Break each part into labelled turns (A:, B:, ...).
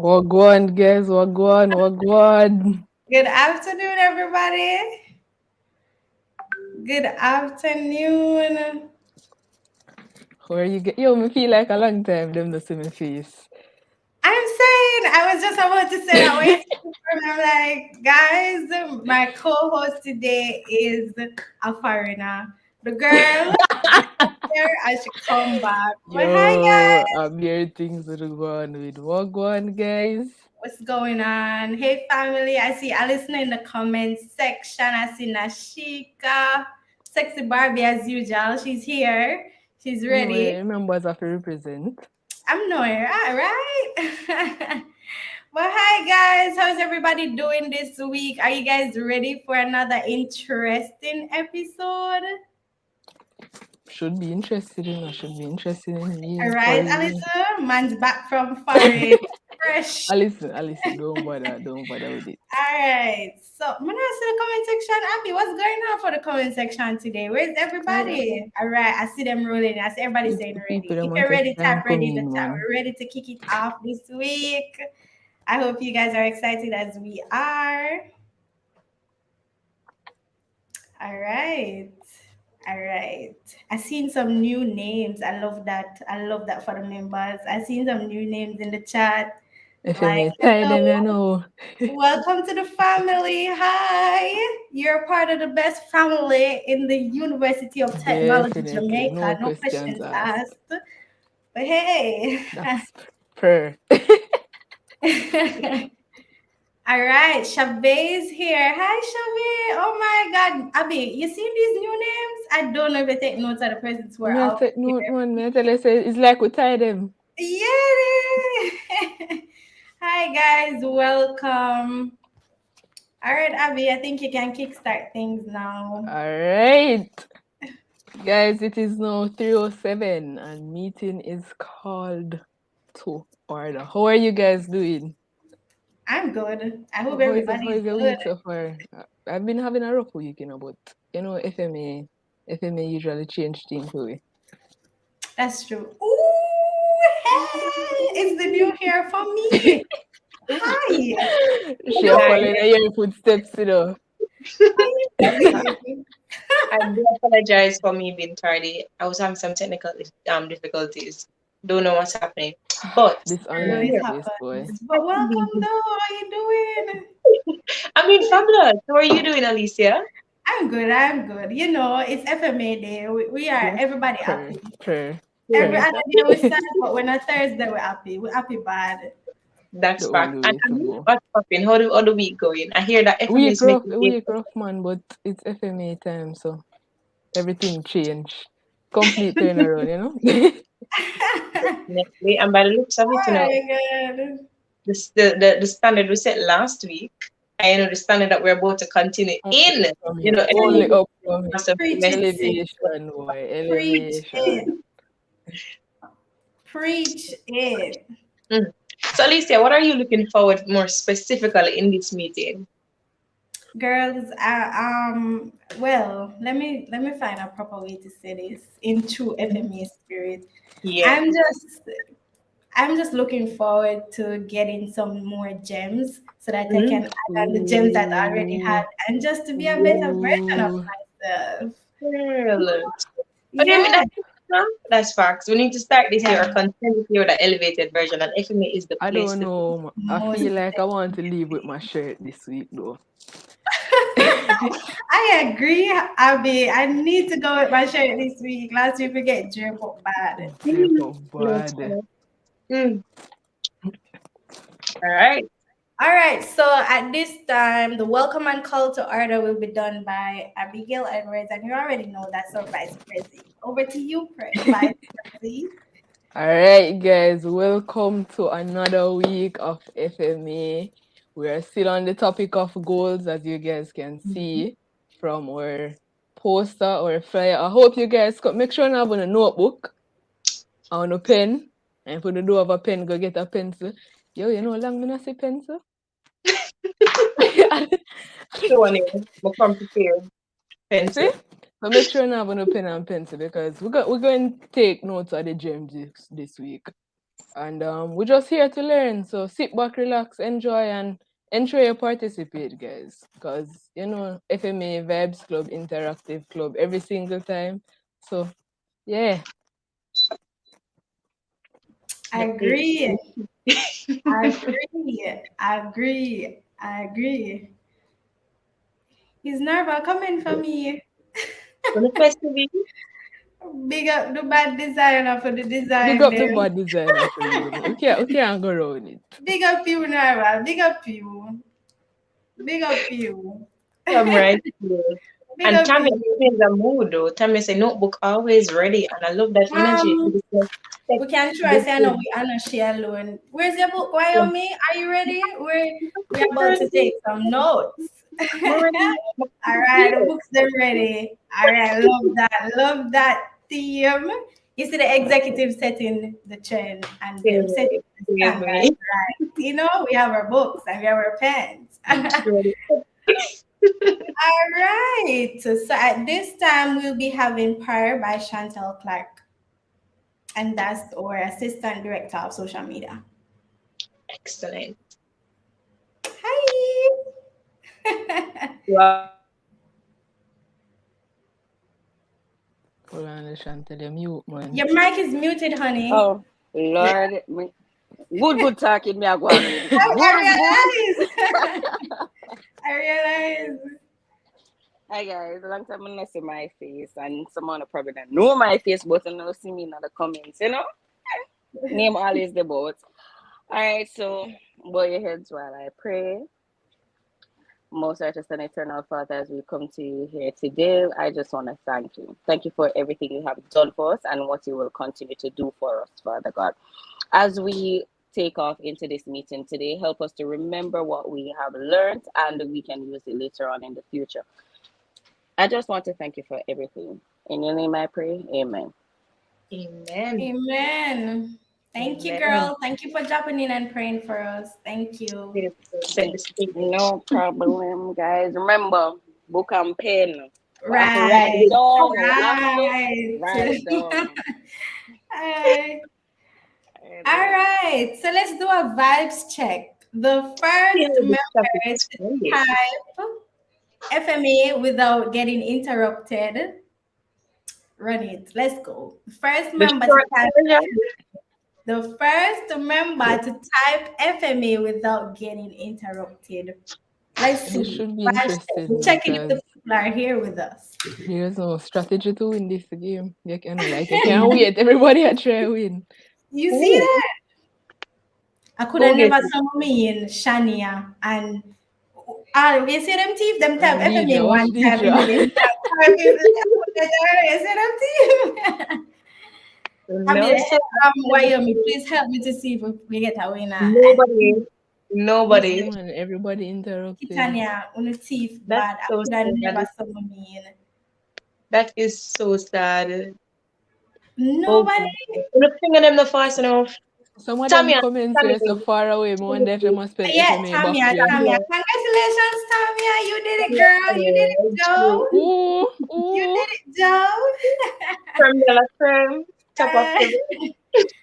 A: Wagwan, guys. Wagwan, wagwan.
B: Good afternoon, everybody. Good afternoon.
A: Where you get? Yo, me feel like a long time them to see me face.
B: I'm saying, I was just about to say that way. I'm like, guys, my co-host today is a foreigner. The girl here, I should come back. But hi,
A: Yo,
B: guys.
A: I'm hearing things that are going with wagwan, guys.
B: What's going on? Hey, family. I see Alison in the comments section. I see Nashika. Sexy Barbie, as usual. She's here. She's
A: No,
B: ready.
A: members have to represent.
B: I'm nowhere, all right? Well, hi guys, how's everybody doing this week? Are you guys ready for another interesting episode?
A: Should be interested in
B: All
A: me for
B: right,
A: real.
B: Alison, man's back from foreign, fresh.
A: Alice, don't bother with it.
B: All right, so I'm gonna ask the comment section. Abby, what's going on for the comment section today? Where's everybody? All right, I see them rolling. I see everybody saying
A: People
B: ready.
A: them
B: If
A: want
B: you're
A: to
B: ready,
A: time
B: tap
A: come
B: ready in the
A: in,
B: chat.
A: man.
B: We're ready to kick it off this week. I hope you guys are excited as we are. All right. All right. I seen some new names. I love that. I love that for the members. I seen some new names in the chat.
A: If you
B: Like,
A: may tie them, you
B: hello,
A: know.
B: welcome to the family. Hi. You're part of the best family in the University of Technology
A: Definitely, no
B: Jamaica. No
A: questions
B: questions
A: asked.
B: asked. But hey.
A: That's per.
B: All right, Chavez here. Hi, Chavez. Oh my God, Abby, you seen these new names? I don't know if they take notes of the persons who are
A: Me I
B: out
A: take note,
B: here.
A: man. Me I tell you, say it's like we tie them.
B: Yeah. Hi guys, welcome. All right, Abby, I think you can kickstart things now.
A: All right, guys. It is now 3:07, and meeting is called to order. How are you guys doing?
B: I'm good. I hope
A: How
B: everybody's
A: is your
B: good.
A: week so far? I've been having a rough week, but FMA usually change things for me.
B: That's true. Ooh, hey, it's the new hair for me. Hi.
A: She are
C: Hi,
A: following your footsteps,
B: Hi.
C: I do apologize for me being tardy. I was having some technical difficulties. Don't know what's happening, but
A: This
B: I
C: I'm
B: know it
A: online
C: here.
A: space, boy.
B: happens.
C: It's
B: But
C: good to be
B: welcome
C: here.
B: though. How you doing?
C: I mean, fabulous. How are you doing, Alicia?
B: I'm good. I'm good. You know, it's FMA day. We are
A: Yes,
B: everybody
A: per,
B: happy.
A: per,
B: Every
A: per.
B: other day we're sad, but when a Thursday we're happy. We're happy bad.
C: That's
A: The
C: fact.
A: only
C: And
A: way
C: I
A: to
C: mean,
A: go.
C: what's popping? How the week going? I hear that FMA is making things
A: Week rough, man, but it's FMA time, so everything change. Complete turnaround,
C: definitely. And by the looks of it,
B: Oh my god.
C: the standard we set last week, I know the standard that we're about to continue
A: Only
C: in.
A: up from here.
C: Everything
A: Only
B: Preach,
C: is
A: up from here.
C: massive
B: preach it, sis.
A: Elevation, boy.
B: Preach it.
A: Elevation.
B: Preach it.
C: Mm. So, Alicia, what are you looking forward more specifically in this meeting?
B: Girls, well, let me find a proper way to say this in true FMA spirit.
C: Yeah.
B: I'm just I'm just looking forward to getting some more gems so that I can
C: Mm.
B: add on the gems that I already had
A: Ooh.
B: and just to be a better version of
A: Ooh.
B: myself.
C: Well, okay, I mean,
B: Yeah,
C: that's facts. We need to start this year or continue this year with the elevated version, and FMA is the
A: I
C: place
A: don't
C: to be.
A: know. I
B: most
A: feel like I want to
B: definitely.
A: leave with my shirt this week, though.
B: I agree, Abby. I need to go with my shirt this week. Last week we get drip up bad.
A: Drip
C: Mm.
A: up
C: No,
A: bad.
C: Mm. All right.
B: All right, so at this time, the welcome and call to order will be done by Abigail Edwards, and you already know that's our Vice President. Over to you, Vice President.
A: All right, guys, welcome to another week of FMA. We are still on the topic of goals, as you guys can see from our poster or flyer. I hope you guys make sure you have a notebook and a pen. And if you don't have a pen, go get a pencil. Yo, you know how long me not see pencil?
C: So, anyway, we'll come prepared.
A: See?
C: Pencil.
A: So make sure you have a pen and pencil because we're going to take notes of the gems this week. And we're just here to learn. So sit back, relax, enjoy, and ensure you participate, guys. Because, FMA, Vibes Club, Interactive Club, every single time. So, yeah.
B: I agree. I agree. I agree. I agree. He's never coming for me.
C: When the festival,
B: Big up the bad designer for the
A: Big
B: design
A: up the
B: there.
A: bad designer for you. We can't go around it.
B: Big up you, Narva. Big up you. Big up you.
C: I'm right here.
B: Big
C: And
B: up
C: Tammy
B: you.
C: in the mood though. Tammy say notebook always ready, and I love that energy.
B: Um,
C: It's like,
B: we can try say no, we are not share alone. Where's your book? Why on me? Are you ready? We're about to take some notes.
C: I'm ready.
B: All right, the books are ready. All right, love that. Love that theme. You see the executive setting the trend and them setting the
C: Excuse
B: standard,
C: me.
B: right? We have our books and we have our pens.
C: Ready.
B: All right. So at this time, we'll be having Power by Chantel Clark, and that's our Assistant Director of Social Media.
C: Excellent.
B: Hi.
C: Wow.
A: Hold on, Chantel, you mute, man.
B: Your mic is muted, honey.
D: Oh, Lord. Good talking me a go on read. Good.
B: I realize. I realize.
D: Hi guys, long time I not see my face and someone probably don't know my face but I know see me in the comments. Name always the boat. Alright, so bow your heads while I pray. Most righteous and eternal Father, as we come to you here today, I just want to thank you. Thank you for everything you have done for us and what you will continue to do for us, Father God. As we take off into this meeting today, help us to remember what we have learned and we can use it later on in the future. I just want to thank you for everything. In your name I pray, amen.
C: Amen.
B: Amen. Thank you,
C: Amen.
B: girl. Thank you for dropping in and praying for us. Thank you.
C: Set the stage.
D: No problem, guys. Remember, book and pen. We have to write
B: Right.
D: it down. We have to
B: Right.
D: write it down.
B: Alright. All
D: Anyway.
B: right. So let's do a vibes check. The
C: Yeah,
B: first
C: the stuff
B: member
C: is
B: to
C: great.
B: type FMA without getting interrupted. Run it. Let's go. First
C: The
B: member to
C: short
B: type
C: version.
B: the first member to type FMA without getting interrupted. Let's
A: This
B: see.
A: should be
B: Vibes check. We're
A: interesting
B: checking if the
A: because
B: people are here with us.
A: there's no strategy to win this game. You can't wait. Everybody a try win.
B: You see
C: Ooh,
B: that? I could
C: who
B: have
C: gets
B: never
C: it?
B: saw me in Shania and you see them thief, them type
A: And
B: FMA
A: Deidre, watch
B: one time and then
A: Deidre.
B: them type you see them thief. I
C: No,
B: mean,
C: sir.
B: Wyoming, please help me to see if we get a winner. And
C: Nobody.
A: Yeah,
C: Nobody.
A: man, everybody interrupted.
B: Kitania, on a thief,
C: That's
B: bad. I
C: so
B: could have never
C: sad.
B: saw me in.
C: That is so sad. Oh
B: Nobody.
C: God. The finger them not fast enough.
A: Some of them
C: Tamia,
A: comments
C: Tamia,
A: say so far away. Me wonder if they must spell
B: Yeah,
A: FMA
B: Tamia,
A: Backway.
B: Tamia.
C: Tamia,
B: Congratulations, Tamia. You did it,
C: Tamia,
B: girl. You did it,
C: Tamia.
B: Joe.
A: Ooh,
B: You
A: ooh.
B: did it, Joe.
C: From the creme, top of
B: Uh,
C: the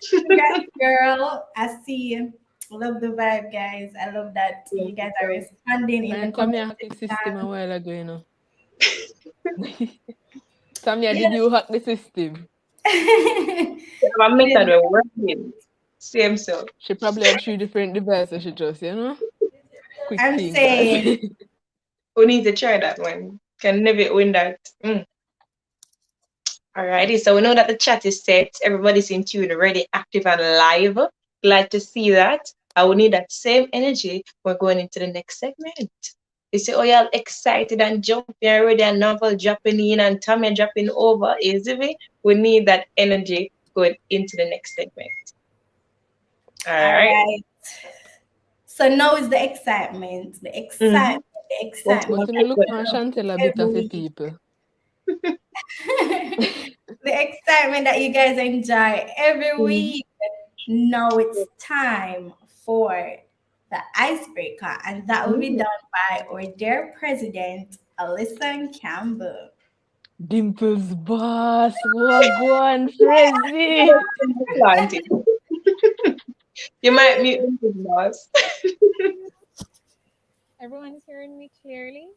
B: congrats, girl. I see you. Love the vibe, guys. I love that you guys are
C: so
B: responding in the
A: Man,
B: comment
A: Tamia hack the system a
B: section.
A: while ago, Tamia, did
B: Yes.
A: you hack the system?
C: our
B: We
C: method
B: did.
C: will working. Same so.
A: She probably had 3 different devices. She just, quick
B: I'm
A: thing, cause
B: saying,
C: We need to try that one. Can never win that. Alrighty, so we know that the chat is set. Everybody's in tune, ready, active, and live. Glad to see that. I will need that same energy. We're going into the next segment. You see, oh, y'all excited and jumping already, and Novel dropping in, and Tommy dropping over. Easy. We need that energy going into the next segment. All
B: all
C: right.
B: right. So now is the excitement. The
C: Mm-hmm.
B: excitement. The
C: What's
A: but
C: going
B: excitement.
A: when you look
C: on?
A: on Chantel a bit
B: Every
A: of a
B: week.
A: people.
B: The excitement that you guys enjoy every
C: Mhm.
B: week. Now it's time for the icebreaker, and that will be
C: Mhm.
B: done by our dear president, Alyssa Campbell.
A: Dimples boss, wagwan, Frizzy.
C: Planting. You might mute them, boss.
E: Everyone's hearing me clearly?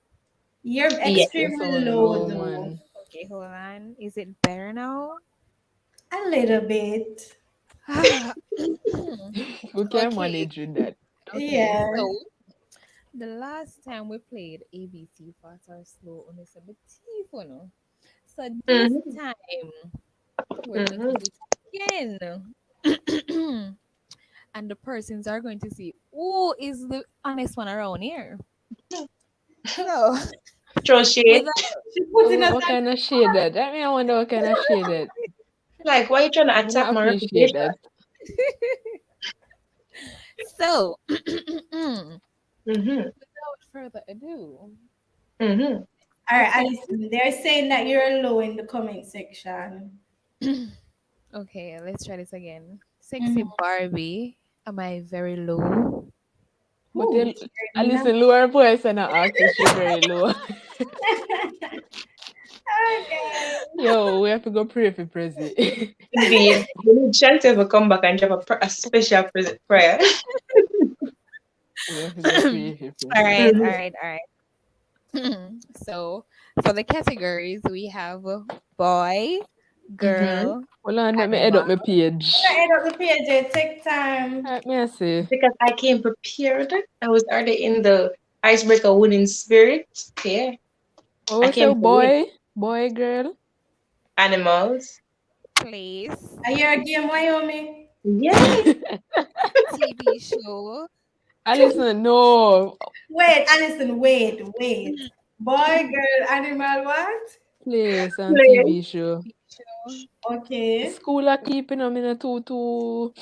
B: You're
C: Yeah.
A: You
B: extremely
A: sound
B: low
A: low,
B: though.
A: man.
E: Okay, hold on. Is it better now?
B: A little bit.
A: We can
E: Okay.
A: manage with that.
E: Okay.
B: Yeah.
E: So the last time we played ABC Fast or Slow on this a bit no. So this
C: Mm-hmm.
E: time we're going to
C: Mm-hmm.
E: do it again. And the persons are going to see who is the honest one around here. So
C: Throw shade.
E: without
B: She putting us
A: What
B: on
A: kind of shade that? I mean, I wonder what kind of shade that.
C: Like, why you trying to
A: I
C: attack
A: don't
C: my
A: appreciate
C: reputation?
A: that.
E: so
C: Mm-hmm.
E: without further ado,
C: Mm-hmm.
B: All right,
E: before
B: Alison, they're saying that you're low in the comment section.
E: okay, let's try this again. Sexy
B: Mm-hmm.
E: Barbie, am I very low?
A: But
B: Ooh,
A: you, I
B: you're not.
A: listen lower voice and I ask if she very low.
B: Okay.
A: Yo, we have to go pray for Prezi.
C: Indeed. We need Chantel to come back and drop a special prayer.
A: We have to go pray for
E: All
A: Prezi.
E: right, all
C: Mm-hmm.
E: right, all right. So for the categories, we have boy,
C: Mm-hmm.
E: girl,
A: Hold on, let me edit
E: animal.
A: up my page.
B: End up the page. Take time.
A: Alright, me I see.
C: Because I came prepared. I was already in the icebreaker winning spirit. Yeah.
A: What
C: I
A: was
C: came
A: your
C: to win.
A: boy, girl?
C: Animals.
E: Place,
B: Are you a game Wyoming?
C: Yeah.
E: TV show,
A: I listen, no.
B: Wait, Alison, wait. Boy, girl, animal, what?
A: Place and
C: Play.
A: TV show.
E: show.
B: Okay.
A: School are keeping them in a too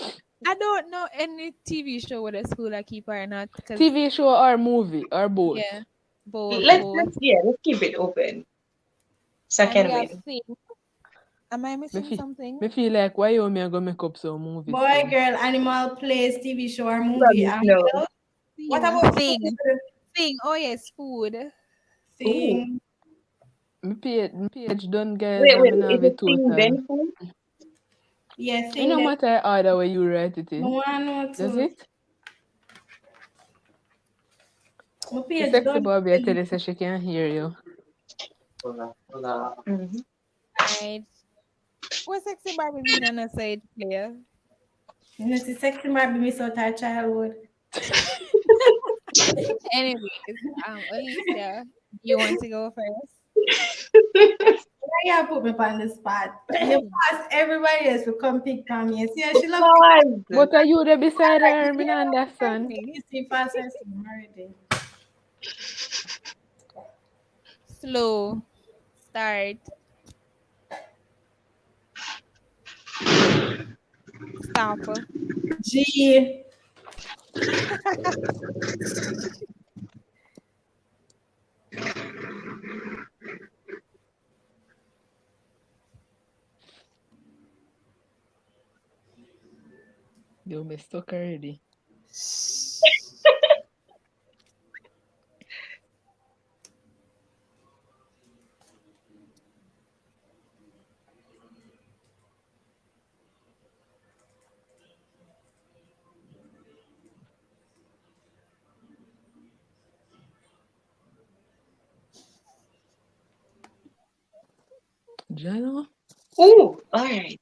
E: I don't know any TV show with a school I keep or not because
A: TV show or movie or both.
E: yeah, both,
C: Let's
E: both.
C: let's yeah, let's keep it open. So I
E: And we
C: can
E: have
C: win.
E: thing. Am I
A: Me
E: missing
A: feel,
E: something?
A: me feel like why you me gonna make up some movies
B: Boy,
A: thing.
B: girl, animal, plays, TV show, or movie.
C: Probably
B: And
C: no.
B: girl, what
E: Thing,
B: about
E: thing,
B: food?
E: thing. Oh yes, food.
C: Ooh.
B: Thing.
A: Me page done guys
C: Wait,
A: and
C: wait,
A: me now
C: is
A: have it
C: it thing
A: total.
C: then food?
B: Yeah,
A: It
B: thing
A: no
B: that
A: matter order where you write it
B: no
A: in.
B: one know
A: Does
B: to.
A: it?
B: My
A: The
B: page
A: sexy
B: don't
A: Bobby I
B: tell
A: tell
B: you.
A: you so she can hear you.
C: Mm-hmm.
E: Alright. What sexy Barbie mean on a side player?
B: You know, see, sexy might be miss out her childhood.
E: Anyways, Alicia, you want to go first?
B: Why you put me on the spot? You pass everybody else to come pick on me. See, she love pick
C: Because
A: But are you there beside her? Me
B: you
A: not
B: know,
A: understand.
B: you see fast as already.
E: Slow. Start. Stop.
B: G.
A: You me stuck already. Jano?
C: ooh, all right.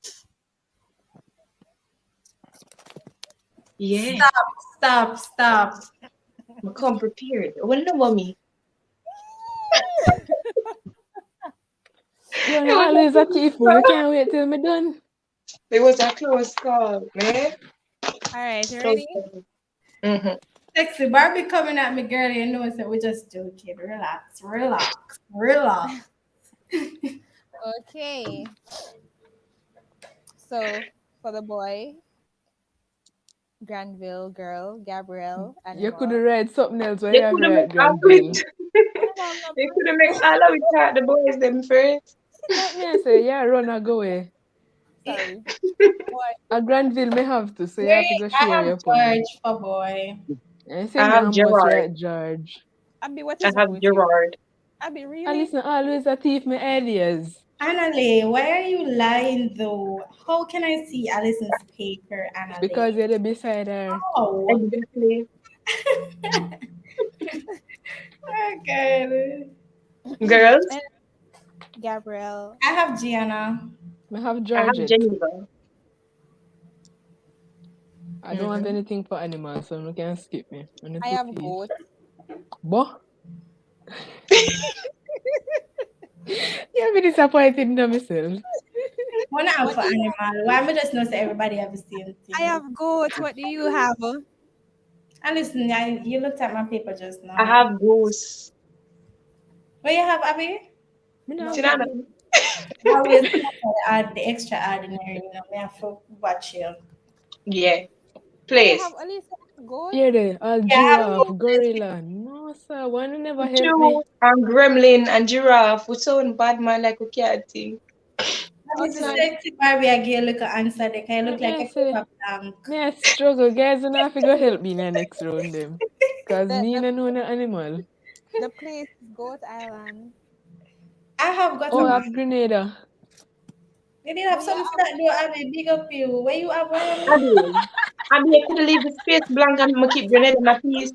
C: Yeah.
B: Stop.
C: I'm come prepared. What about me?
A: You're
C: It was
A: not
C: a
A: always a
C: close
A: thief, but we
C: call.
A: can't wait till me done.
C: It was a close call, man.
E: Alright, you
C: Close
E: ready?
C: call. Mm-hmm.
B: Sexy Barbie coming at me, girl. You know, so we're just joking. Relax.
E: Okay. So for the boy, Granville, girl, Gabrielle,
A: You could
E: animal.
A: write something else when you
C: They
A: have
C: could
A: to
C: have made
A: write
C: all of it.
A: Granville.
E: Animal
C: They could have
E: number.
C: made all of it at the boys them first.
A: Like me I say, yeah, run or go away.
E: Sorry. Boy.
A: A Granville may have to, so you have to
B: Wait,
A: go
B: I
A: share
B: have
A: your point.
B: George for boy.
A: And you say
C: I
A: me
C: have
A: almost
C: Gerard.
A: right, George.
E: Abby, what
C: I
E: is
C: have
E: wrong with you?
C: Gerard.
E: Abby,
A: I
E: really?
A: listen always a thief my ideas.
B: Annalie, why are you lying though? How can I see Allison's paper,
A: Because
B: Annalie?
A: you're the beside her.
B: Oh,
C: Exactly.
B: okay.
C: Girls,
E: And Gabrielle,
B: I have Gianna.
A: I have
C: I have
A: Georgette.
C: Geneva.
A: I don't have anything for animals, so you can skip me. Only
E: I
A: put
E: have
A: peas.
E: goat.
A: But yeah, be disappointed in myself.
B: One out
E: What
B: for
E: do you?
B: animal. Why me just not say everybody have the same
E: I
B: thing?
E: have goat. What do you have?
B: And listen, you looked at my paper just
C: I
B: now.
C: have Goose.
B: What you have, Abby?
A: Me not have
C: Sinana.
A: nothing.
B: I always add the extraordinary, me have to watch you.
C: Yeah.
E: Oh, you have
C: Place.
E: at least goat.
A: Here they all
B: Yeah, I have
A: giraffe,
B: goat.
A: gorilla. No sir, why you never help
C: True.
A: me?
C: And Gremlin and Giraffe. We sound bad man like we can't think.
B: That is a
E: Okay.
B: sexy Barbie. I get look at answer. They can look
A: Me
B: like
A: I
B: a
A: say,
B: paper blank.
A: me I struggle, guys. You have to go help me in the next round them. Cause
E: The
A: me
E: the
A: no know no animal.
E: the place is Goat Island.
B: I have got
A: Oh,
B: a
A: I
B: man.
A: have Grenada.
B: You did
E: Do
B: have
E: you
B: some
E: have?
B: that though. I mean, big up you. Where you have? Where
C: I
B: me?
C: do. I mean, I could leave the space blank and I keep grenade in my piece.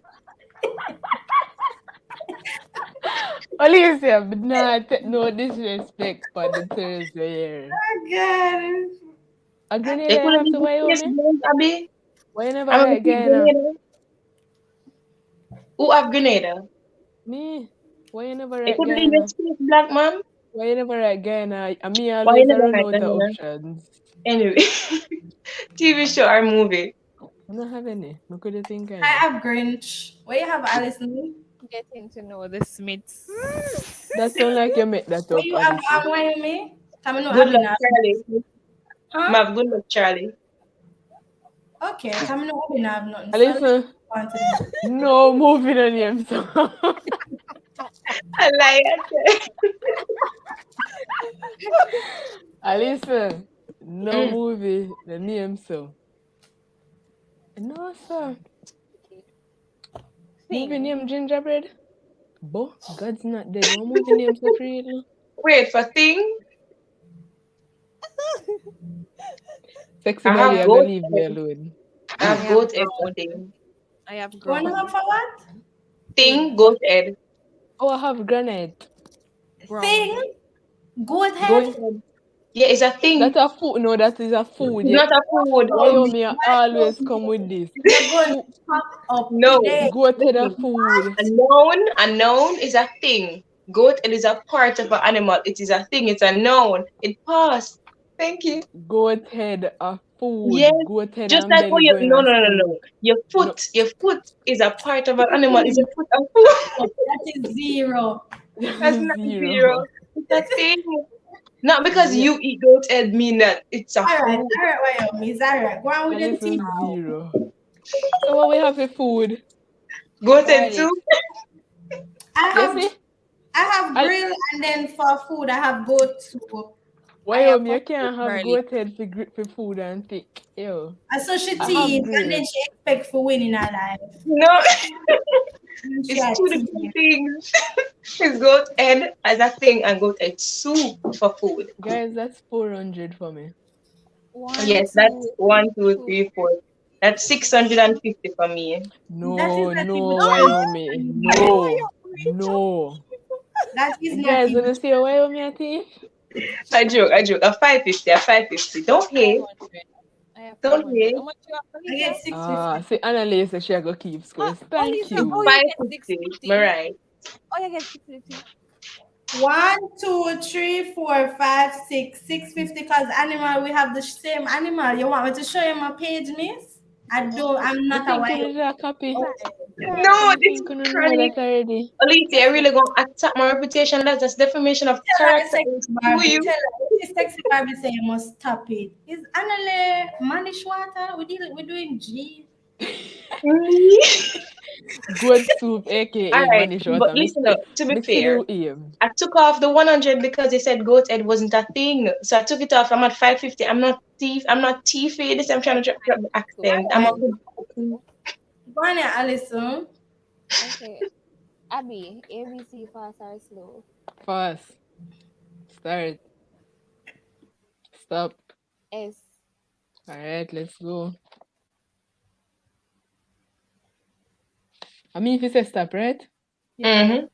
A: Alicia, but nah, take no disrespect for the Thursday here.
B: Oh God.
A: A
C: They
A: Grenada you
C: could
A: have
C: leave
A: to
C: the space
A: Wyoming?
C: blank, Abby.
A: Why you never
C: I'm gonna
A: right
C: keep
A: Guyana?
C: grenade. Who have grenade?
A: Me? Why you never
C: They
A: right
C: could leave the
A: Guyana?
C: space blank, man.
A: Why you never right Guyana? And me
C: Why you
A: always a
C: never
A: run
C: like
A: out of
C: grenade?
A: options.
C: Anyway, TV show or movie.
A: I don't have any. I could think
B: I
A: any.
B: have Grinch. Where you have Alison?
E: Getting to know the Smiths.
A: That sound like you make that
B: Where
A: up,
B: you have
A: Alice.
B: Wyoming? Come no
C: Good luck,
B: Abina.
C: Charlie.
B: Huh?
C: Mav, good luck, Charlie.
B: Okay, come no Abina have nothing. So let's
A: Alice,
B: go on to the next.
A: no moving on him. So.
C: I like it.
A: Alice, no
C: Mm.
A: movie. The name so. No, sir. Movie
E: Thing.
A: name Gingerbread? Bo, God's not dead. What movie name so creative?
C: Wait for thing.
A: Sexy
C: I
A: Bobby,
C: have
A: I gonna
C: goat
A: leave me
C: egg.
A: alone.
C: I
E: I
C: have
E: have
C: goat egg for
E: ground.
C: thing.
E: I have
B: One
E: ground.
B: have for what?
C: Thing,
E: Thing.
C: goat egg.
A: Oh, I have granite.
E: Ground.
B: Thing? Goat
C: Goat
B: head?
C: egg. Yeah, it's a thing.
A: That's a food. No, that is a food.
C: It's
A: Yeah.
C: not a food.
A: Why you
B: Me.
A: me
B: Why
A: always
B: told
A: come with
B: me
A: this?
B: you're going to
A: Food.
B: fuck up
C: No.
B: today?
A: Go to the
C: Listen.
A: food.
C: A noun is a thing. Goat egg is a part of an animal. It is a thing. It's a noun. It passed. Thank you.
A: Goat head a
C: Yes.
A: food. Goat head
C: Just
A: and
C: like oh
A: belly
C: you
A: going
C: no
A: a
C: no no no.
A: soup. No,
C: Your foot is a part of an animal. Is a foot a food?
B: That is zero.
C: That's not zero.
A: zero.
C: It's a thing. Not because
A: Yeah.
C: you eat goat egg mean that it's a food.
B: All right, Wyoming. It's all right. Go on with
A: And
B: the tea.
A: listen, zero. So what we have for food?
C: Goat egg
E: Garlic.
C: too.
B: I
A: You
B: have
A: see?
B: I have
A: I,
B: grill and then for food I have goat soup.
E: I have
A: You can't have
E: garlic.
A: goat head for food and thick. Yo.
B: And so she
A: I have
B: tease and
A: grill.
B: then she expect for winning her life.
C: No,
B: And she
C: it's
B: a
C: two
B: tease.
C: different things. It's goat egg as a thing and goat egg soup for food.
A: Guys, that's 400 for me.
E: One,
C: Yes, that's
E: two,
C: one, two,
E: two.
C: three, four. That's 650 for me.
B: That is
A: No,
B: not
A: no,
B: even
E: No,
A: Wyoming.
B: fair.
A: No. No.
B: That is not
A: Guys,
B: even
A: wanna see a Wyoming a thief?
C: I joke. A 550, a 550. Don't hate.
E: 500. I have
C: Don't
E: 500.
C: hate.
E: How much you have,
B: I
E: Alicia?
B: get 650.
A: See, Annalise said she go keep scores. Thank
E: Alicia, oh,
A: you.
E: you get
C: 550.
E: 650.
C: Right.
E: Oh, you get 650.
B: 1, 2, 3, 4, 5, 6, 650. Cause animal we have the same animal. You want me to show you my page, miss? I do. I'm
A: Me
B: not a
A: think you
B: white.
A: need a copy.
E: Right.
C: No,
A: Me
C: this
A: think
C: is
A: you know
C: chronic.
A: that already.
C: Alicia, I really gonna attack my reputation. That's defamation of
B: Tell her
C: character.
B: sexy
C: It's who
B: Barbie.
C: you?
B: Tell her if it's sexy Barbie say you must stop it. Is Anale Manish water? We're doing G.
C: Me?
A: Good soup,
C: All
A: aka
C: right,
A: Manish
C: but
A: water.
C: listen up. To be
A: Me
C: fair,
A: still aim.
C: I took off the 100 because they said goat head wasn't a thing. So I took it off. I'm at 550. I'm not thief. I'm not thiefy. This I'm trying to drop the
E: So,
C: accent. I'm a
B: Alright.
C: good.
B: Go on here, Alison.
E: okay. Abby, ABC fast or slow?
A: Fast. Start. Stop.
E: S.
A: Alright, let's go. I mean, if you say stop, right?
E: Yeah.
C: Mm-hmm.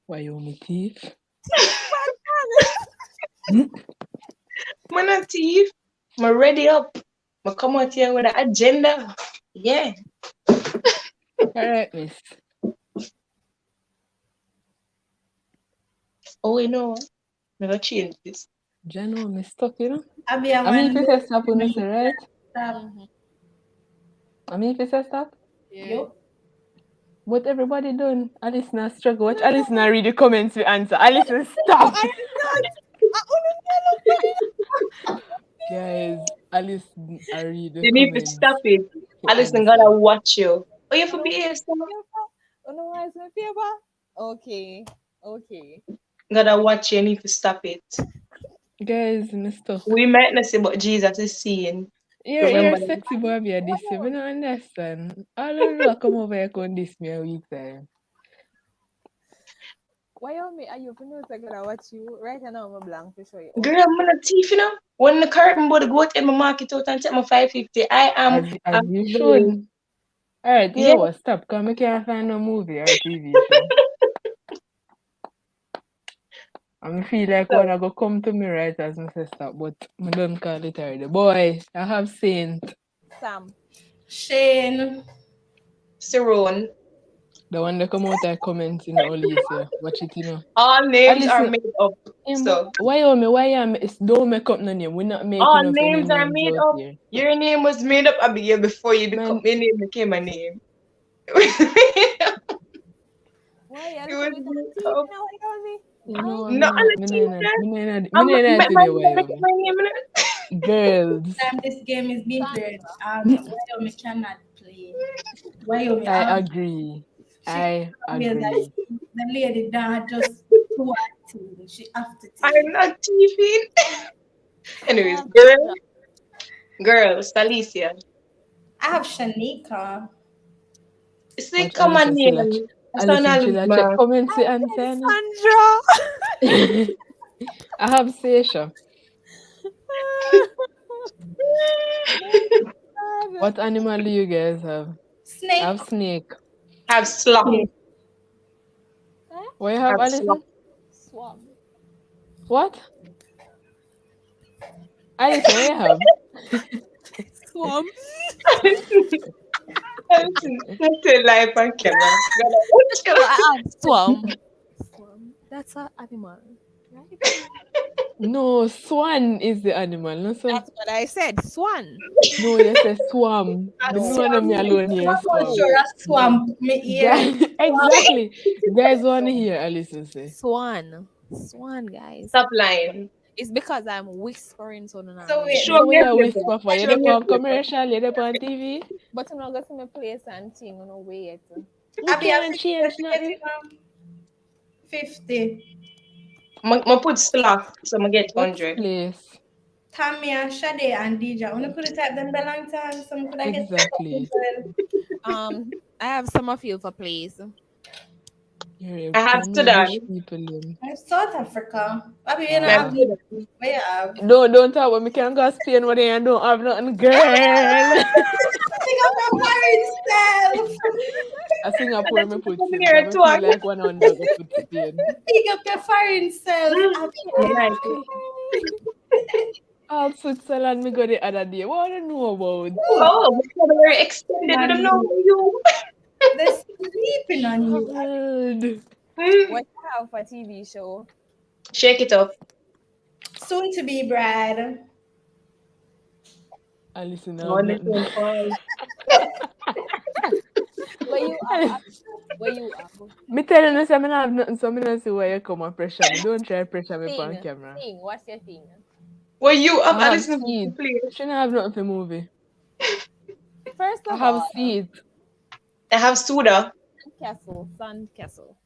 A: Why you my teeth?
C: I'm not thief. I'm ready up. I come out here with an agenda. Yeah.
A: Alright, miss.
C: Oh, you know what? I'm gonna change this.
A: Jano, me stuck, you know?
B: I be a
A: I mean, if
B: one.
A: you say stop, you know, say right?
B: Stop.
E: Mm-hmm.
A: I mean, if you say stop,
E: Yeah.
B: Yup.
A: what everybody done? Alice now struggle. Watch Alice now read the comments we answer. Alice, stop!
E: I am not.
A: Guys, Alice, I read the
C: You need to
A: comments.
C: stop it.
A: He
C: Alison
A: answer.
C: gotta watch you. Oh, you have to
E: No.
C: behave, son.
E: Oh no, why is my paper? Okay. Okay.
C: Gotta watch you. You need to stop it.
A: Guys, me stuck.
C: We might not say, but Jesus is seeing.
A: You're
C: Remember.
A: sexy boy, be a this. I don't understand. All of you come over here and diss me a week time.
E: Why are you know I gotta watch you right now? I'm blank to show you.
C: Girl, I'm not thief, you know. When the curtain board go out in my market out and take my 550, I am.
A: As you should. Alright, you
C: Yeah.
A: know what? Stop, because I can't find no movie or TV show. I feel like when I go come to me right as I say stop, but I don't call it already. Boy, I have Saint.
E: Sam.
B: Shane.
C: Saron.
A: The one that come out and comment in Alicia. Watch it, you know.
C: All names are
A: Alicia,
C: made up. So
A: why am don't make up no name. We're not
C: all
A: making up any
C: names are
A: names
C: made
A: out
C: up.
A: here.
C: Your name was made up, Abigail, before you
A: Man,
C: your name became a name.
E: Why are
C: It
E: you
C: was
E: coming
C: made
E: to
C: up.
E: now?
A: you know,
C: No, I'm not teasing. I'm not
A: me
C: my
A: today, why
C: name, my name.
A: Girls,
B: Time this game is being played. Wyoming cannot play. Wyoming.
A: I agree.
B: She
A: I
B: will that
A: agree.
B: the lady that just do her thing. She have to
C: I'm
B: take.
C: not teasing. Anyways, girls, Alicia.
B: I have Shanika.
C: See,
A: Watch
C: come
A: Alice
C: on,
A: and
C: name.
A: Silla.
C: That's
A: Alice
C: an
A: and
C: Alice,
A: Silla check
C: man.
A: comments the answer. No?
E: Sandra.
A: I have Seisha. What animal do you guys have? I
B: Snake.
A: have snake.
C: Have slop.
A: What you have,
C: Have slop.
A: Alison?
E: Swam.
A: What? Alison, what you have?
E: Swam.
C: Let's say live on camera.
E: Swam. Swam. That's an animal. Right?
A: No, swan is the animal. No, so
E: That's what I said. Swan.
A: no, you say swam.
B: A
A: Me
E: No.
A: no one me
B: swamp.
A: alone here
B: I'm not
A: swam.
B: sure a swamp. Me ear.
A: Guys, exactly. Guys want to hear Alison say.
E: Swan. Swan, guys.
C: Stop lying.
E: It's because I'm whispering so now.
B: So wait,
C: Show
A: So
C: me
A: we
C: your
A: are
C: paper.
A: whisper for you.
C: Show
A: They
C: me your
A: on
C: paper.
A: commercial, you they on TV.
E: But I'm not going to my place and thing on the way.
A: We
B: I be a
A: can't
B: 50
A: change nothing.
B: 50.
C: I put slop, so I get
A: What
C: 100.
A: place?
B: Tammy and Shade and DJ. I could have typed them the long time. Some could I get
A: Exactly.
E: I have Summerfield for place.
A: You're
C: I have
A: a no
C: Sudan.
A: bush people. Them.
B: South Africa. I mean, you know,
C: I have
B: have
C: Sudan.
B: where you have.
A: Don't talk about me. Can't go Spain where they don't have nothing, girl.
B: Think of your married self.
A: I Singapore me put
C: Come
A: Sim.
C: here,
A: I feel
C: talk.
A: like 100 go put Spain.
B: Think of your foreign self.
C: I like it.
A: All Switzerland me go the other day. What do you know about?
C: Oh, vocabulary extended. I don't know you.
B: They're sleeping on you.
A: God.
E: What you have for TV show?
C: Shake it up.
B: Soon to be Brad.
A: I listen
C: Oh,
A: have
C: this
A: nothing.
C: one call.
E: Where you are? Where you are?
A: Me telling you, say I don't have nothing, so I don't see why you come and pressure me. Don't try pressure me on
E: Thing.
A: camera.
E: Thing. What's your thing?
C: Well, you up
A: I
C: and
A: have
C: listen to
A: seed.
C: please.
A: Shouldn't have nothing for movie.
E: First
A: I
E: of
A: have
E: all,
A: seed.
C: I have Suda.
E: Castle, Sand Castle.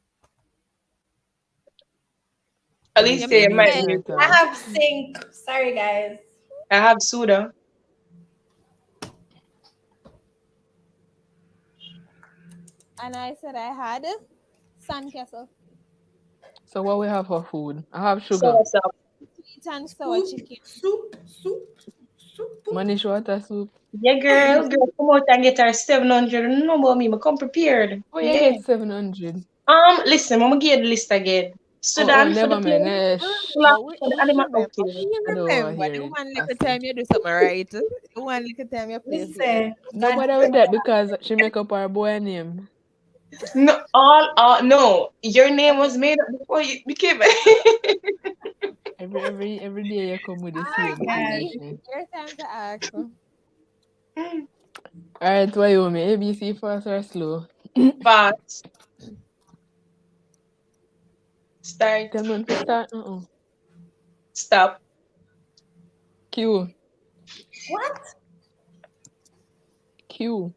C: At
A: This
C: least
E: You
C: they
A: one
C: might
A: is
E: said,
C: be.
A: not
B: I have sink. Sorry, guys.
C: I have soda.
E: and I said I had Sand Castle.
A: So what we have for food? I have
C: So
A: sugar.
C: what's up?
E: Sweet and sour
B: Soup,
E: chicken.
B: soup.
A: Manish water soup.
C: Yeah, girl, come out and get our 700. No about me, I come prepared.
A: Oh, you
C: Yeah.
A: get 700.
C: Listen, I'm gonna give the list again.
A: Oh,
C: Sudan for the
A: never mind.
C: plate,
A: Shh.
C: black
E: But
C: for the
E: we
C: animal
E: remember,
C: outfit.
E: we
A: I don't want to
E: remember
A: hear
E: the
A: it.
E: one
A: I
E: little
A: said.
E: time you do something right. The one little time you play fair.
B: Listen,
A: No
B: God
A: bother with that because she make up her boy name.
C: No, no. Your name was made up before you became.
A: Every day you come with the
B: my
A: same
B: God.
A: foolishness.
E: Your time to ask.
A: Alright, Wyoming, ABC fast or slow?
C: Fast. Start.
A: Tell me to start.
C: Stop.
A: Q.
B: What?
A: Q.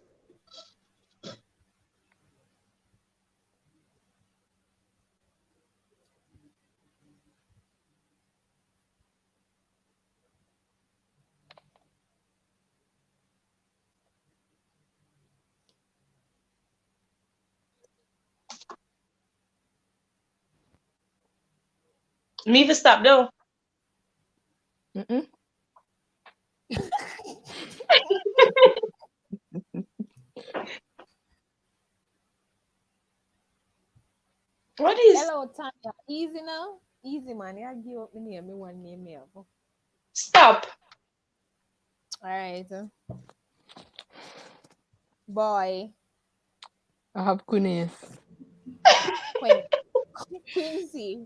C: Me to stop though.
A: Mm-mm.
C: What is
E: Hello, Tanya. Easy now? Easy, man. You give up the name. Me one name me up. All
C: stop?
E: right. Boy.
A: I have Queens.
E: Queen. Quincy.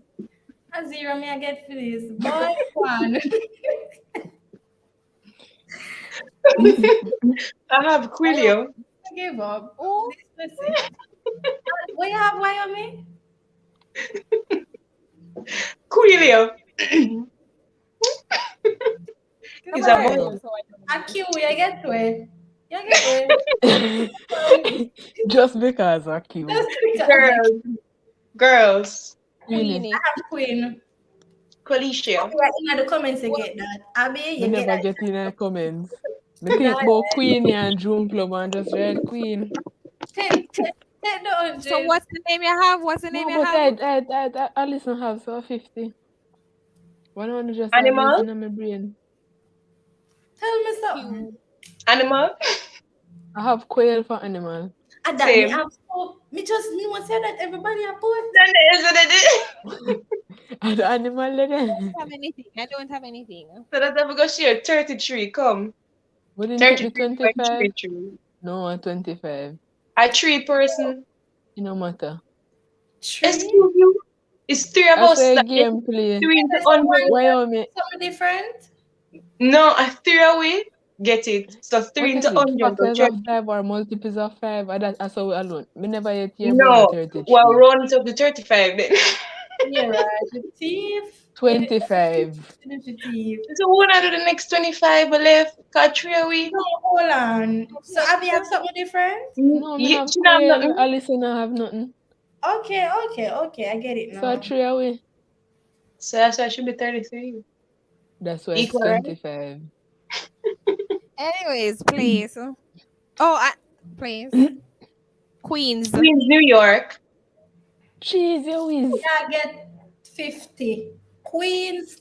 B: A zero me I get for this. Boy, one.
C: I have Quilio.
B: I give up.
E: Oh,
B: This pussy. What you have, Wyoming?
C: Quilio. Is
E: never
C: a
E: heard
C: boy.
E: them,
A: Quilio.
E: so I don't know.
B: A Q, you get to it. You get it.
A: Just because of Q.
B: Just because I
C: Girls. Girls.
A: Queenie.
E: Queenie.
B: have queen.
C: Qualicia.
B: Right in the comments you
E: What?
B: get that. Abby,
A: Me
B: you get
A: never
B: that.
A: get in the comments. Me
B: No,
A: think about Queenie and June Plum and just read Queen.
B: take the
E: So
B: 100.
E: what's the name you have? What's the name
A: No,
E: you
A: but
E: have?
A: I listen have so 50. One want to just have
C: Animal.
A: listen in my brain.
B: Tell me something.
E: Q.
C: Animal.
A: I have quail for animal.
B: And that me
C: Same.
B: have so me just me want say that everybody a put.
C: Then is what it is.
A: And the animal again.
E: Have anything. I don't have anything.
C: So that's how we go share 33. Come.
A: Wouldn't it be
C: 33 by
A: 25?
C: 33.
A: No, 25.
C: A three person.
A: It no matter.
B: Tree.
C: Excuse you. It's three of
A: I
C: us
A: say
C: that get
A: gameplay.
C: three into
B: There's
C: 100.
A: Wyoming.
B: something different.
C: No, a three away. Get it. So three
A: What
C: into
A: is it?
C: 100. So
A: Factors of
C: 30.
A: 5 or multiples of 5? That's how we alone. Me never yet hear about the
C: No. Well,
A: 33.
C: round it up to 35 then.
B: Yeah, right. The thief.
A: 25.
B: The thief.
C: So who wanna do the next 25 left? Got three away.
B: No, hold on. So Abby have something different?
A: No, me have
C: She not have
A: quail.
C: nothing.
A: Alice no have nothing.
B: Okay. I get it
A: So
B: now.
A: 3 away.
C: So that's why it should be 33.
A: That's why it's
C: Equal, right?
A: 25.
E: Anyways, please. Please. Queens.
C: Queens, New York.
A: Jeez, you is.
B: Yeah, I get 50. Queens.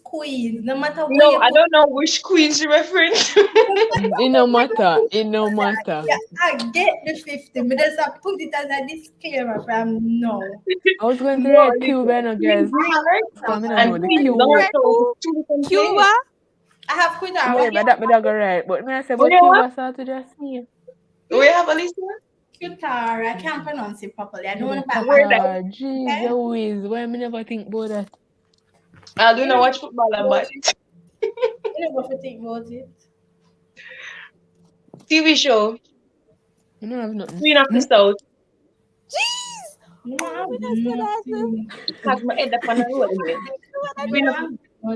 B: No matter where
C: No,
B: you
C: I
B: put.
C: don't know which queens you referring to.
A: It no matter. It no matter.
B: Yeah, I get the 50. But just I put it as a disclaimer from no.
A: I was going to
C: No,
A: write Cuba, no,
C: Queens,
A: guys.
C: New York.
A: Because I
C: And
A: know the
C: Queens
A: Q
C: don't
A: word.
C: have to two different
E: Cuba.
C: places.
B: I have quit
A: Yeah,
B: already.
A: but that me not go right. But me I say,
C: Where
A: but
C: you what?
A: Cuba start to just see.
C: Where you have Alicia?
B: Qatar. I can't pronounce it properly. I don't want to back
C: Where that?
A: Qatar. Jeez,
B: okay?
A: you is. Why me never think about that?
C: I do
B: You
C: not
B: know,
C: watch football about it.
B: you know what to think about it.
C: TV show,
A: You don't have nothing.
C: Queen of the South.
E: Jeez.
B: You don't
E: Oh,
B: have
E: when I said that.
B: nothing.
C: Has my head up on the road anyway.
B: You
C: Queen
B: don't
C: of
B: have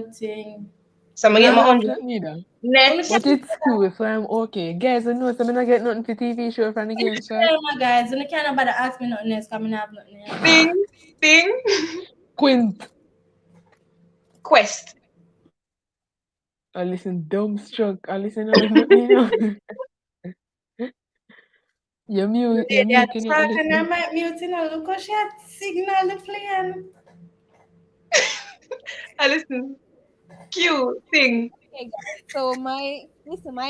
B: nothing.
C: So I'm gonna get
A: I
C: my
A: have
C: 100.
A: that neither.
C: Next,
A: But it's cool, so I'm okay. Guys, I know so I'm not get nothing for TV show from the game start.
B: My guys, you can't nobody ask me nothing else coming up nothing else.
C: thing, thing,
A: Quint.
C: quest.
A: I listen dumbstruck. I listen on nothing else. You're
B: They're
A: muting it, I
B: talking, I
A: listen.
B: might mute, you know, look how she had signal the plane.
C: I listen. Q thing.
E: Okay, guys. So my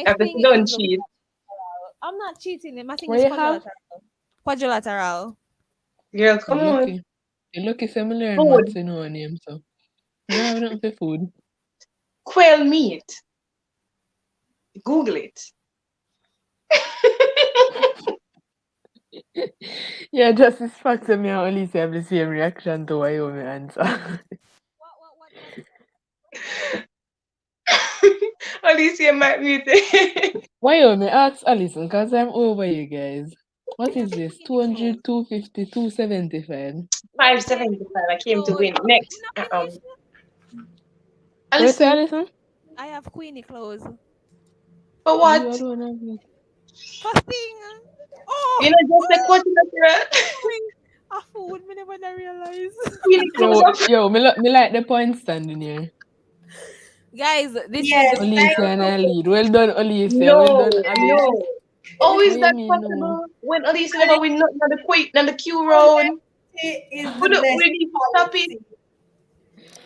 C: After
E: thing
C: you don't
E: is
C: cheat.
E: I'm not cheating. My thing
A: What
E: is
A: you have?
E: quadrilateral. Quadrilateral.
C: Girl,
A: You're
C: come on.
A: lucky. You're lucky some learn maths
C: Food.
A: in our name, so. You don't have nothing for food.
C: Quail meat. Google it.
A: Yeah, just this fact that me and Elise have the same reaction to Wyoming answer.
E: What
C: Alicia might mute it.
A: Wyoming, ask Alison, because I'm over you guys. What is this?
E: close?
A: 200, 250, 275.
E: Me have take
C: 575. I came to
E: close.
C: win. Next.
E: Not finish.
A: What you say,
C: Alison,
A: Alison?
E: I have Queenie close.
C: for
A: You
C: what?
A: alone have it.
E: First thing.
C: You
E: Oh,
C: know, just the
E: oh,
C: quadrilateral.
E: sorry. A food, me never done realize.
C: Really close up.
A: Me like the point standing here.
E: Guys, this is
B: Yes,
E: the
A: Elise
B: I
A: and I lead. Well done, Elise. Well
C: No,
A: done, Alice.
C: no. Oh,
A: What
C: is
A: you
C: that
A: mean, no?
C: possible? When Alicia never win nothing on the quick, on the Q round.
B: Quality is
C: We
B: the
C: don't
B: best
C: we need to stop it.
B: policy.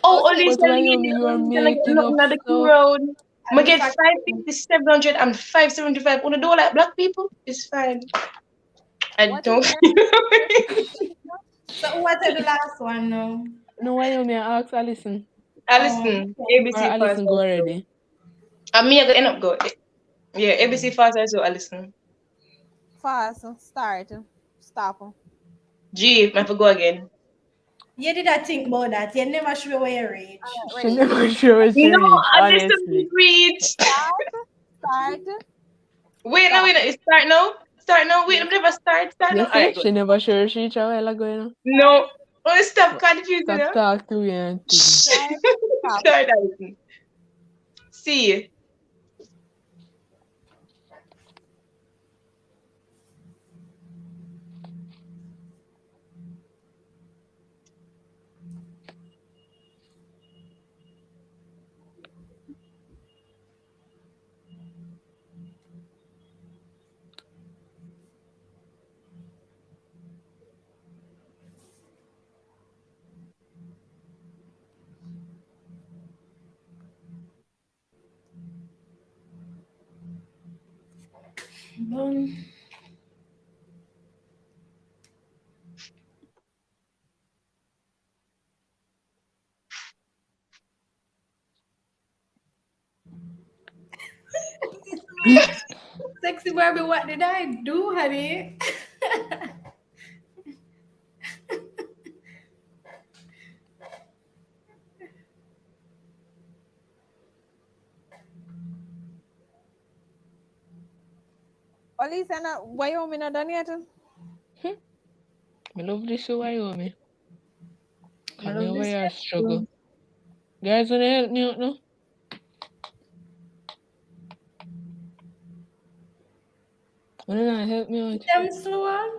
C: Oh,
E: okay.
C: Alicia
A: But
C: leading.
A: Wyoming, you are
C: Alicia gonna get
A: making up
C: nothing on the Q
A: stuff.
C: round. I
B: And the
C: get
B: fact
C: 550, 700, and 575. When they don't like black people, it's fine. I
E: What is
C: don't.
E: the
B: so what are the last one now?
A: No, Wyoming, ask Alison.
B: Oh,
C: Alison,
A: Or
C: ABC fast
A: Alison go
C: also.
A: already.
C: And me, I gonna end up go. Yeah, ABC fast also, Alison.
E: fast start? Stop.
C: G, I have to go again.
B: you did I think about that? You never sure where you reach.
A: She
E: Ready?
A: never sure where she
C: No,
A: reach,
C: I listen
A: honestly.
C: reach.
E: Start.
C: Wait, no,
E: Stop.
C: wait, no. It start now. Start now. Wait,
E: Yes.
C: I'm never start. Start
A: You
C: now.
A: see?
C: Alright, good.
A: She never sure where she reach a while ago, you know?
C: No. Oh, stop
A: But
C: confusing
A: stop
C: her.
A: talk to me and thing.
E: Start. Stop.
C: Start, Alison. See.
B: Boom. Sexy Barbie, what did I do, honey?
E: Police and Wyoming not done yet.
A: I love this show, Wyoming.
B: I
A: Come
B: love
A: over
B: this
A: here,
B: one.
A: struggle. Guys, wanna help me out now? Wanna not help me out?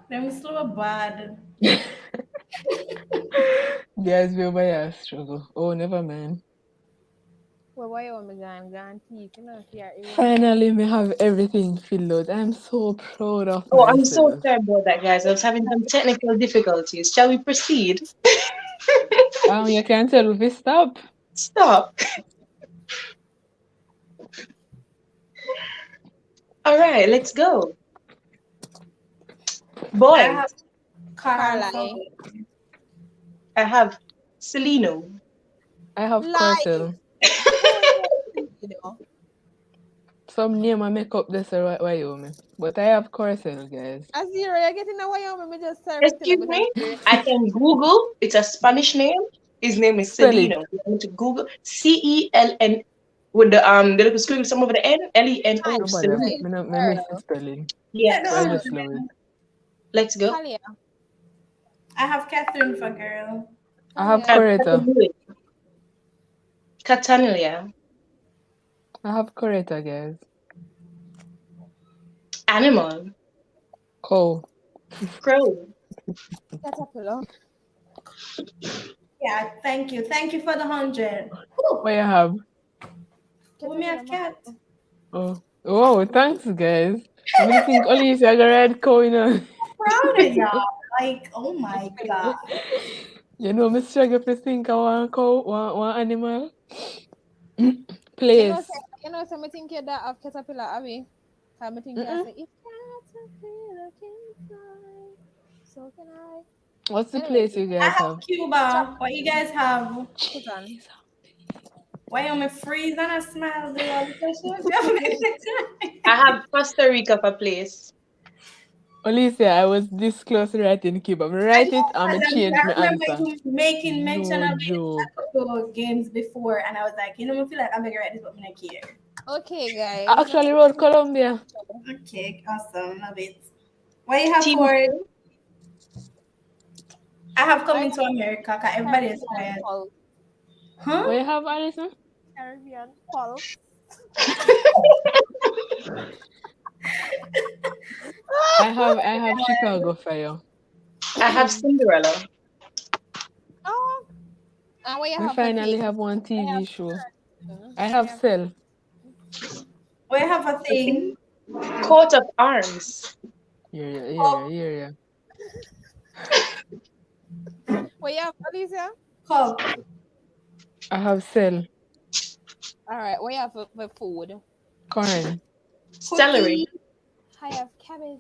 B: Them slow bad.
A: Guys, we over here, struggle. Oh, never mind.
E: Well, Wyoming gone teeth, you know, here erase that.
A: Finally, me have everything filled out. I'm so proud of
C: Oh, I'm so
A: myself.
C: sorry about that, guys. I was having some technical difficulties. Shall we proceed?
A: You can tell if we stop.
C: Stop. All right, let's go.
B: I
C: Boys,
B: have Carl.
E: Carly.
C: I have Celino.
A: I have
E: Lie.
A: Cortel.
E: You know.
A: Some name I make up this Wyoming. But I have Cortel, guys.
E: A zero, you're getting a Wyoming, me just serve it till I
C: Excuse
E: get
C: me?
E: a zero.
C: I can Google. It's a Spanish name. His name is
A: Spell it.
C: Celino. You want to Google CELN with the little squiggly some over the N, LENO.
A: Nobody,
C: Celino.
A: me miss the spelling.
C: Yeah.
A: So I just love it.
C: Let's go.
E: Talia.
B: I have Catherine for girl.
A: I have
E: Talia.
A: Coretta.
C: Catania.
A: I have correct, I guess.
C: Animal.
A: Cow.
C: Crow.
E: Caterpillar.
B: Yeah, thank you. Thank you for the 100.
A: What you have?
B: Who me have cat?
A: Oh. Oh, thanks, guys. I'm gonna think Alicia got red cow, you know.
B: Proud of y'all. Like, oh my god.
A: You know, me struggle to think of one cow, one animal.
E: You know,
A: Place.
E: say, so me think you that of caterpillar, Abby. Cause me think you
A: Mm-mm.
E: say, if caterpillar can fly, so can I.
A: What's the
E: Anyway,
A: place you
B: I
A: guys
B: have
A: have?
B: Cuba. What you guys have?
E: put on.
B: Why you me freeze and I smile do all the questions?
C: I have Costa Rica for place.
A: Alicia, I was this close to writing Cuba. I
B: I
A: write
B: know
A: it and I
B: because
A: change
B: I
A: my
B: remember
A: answer.
B: you making mention
A: No
B: of it
A: joke.
B: a couple of games before, and I was like, I feel like I'm gonna write this, but I'm not care.
E: Okay,
A: I
E: guys.
A: actually wrote Colombia.
B: Okay, awesome, love it. What you have
C: Team.
B: for it? I have
E: I
B: coming to America because everybody is
E: Caribbean
B: quiet.
E: pulse.
B: Huh?
A: What you have, Alison?
E: Caribbean pulse.
A: I have Chicago Fire.
C: I have Cinderella.
E: Oh, and what you
A: I
E: have for
A: finally
E: thing?
A: have one
E: I have
A: TV show. I
E: I
A: have
E: have
A: Cell.
B: We have a thing
C: Coat of arms.
A: Yeah.
E: what you have, Alicia?
B: called
A: I have Cell.
E: All right, what you have for food?
A: Corn.
C: Celery.
B: cookie.
E: I have cabbage.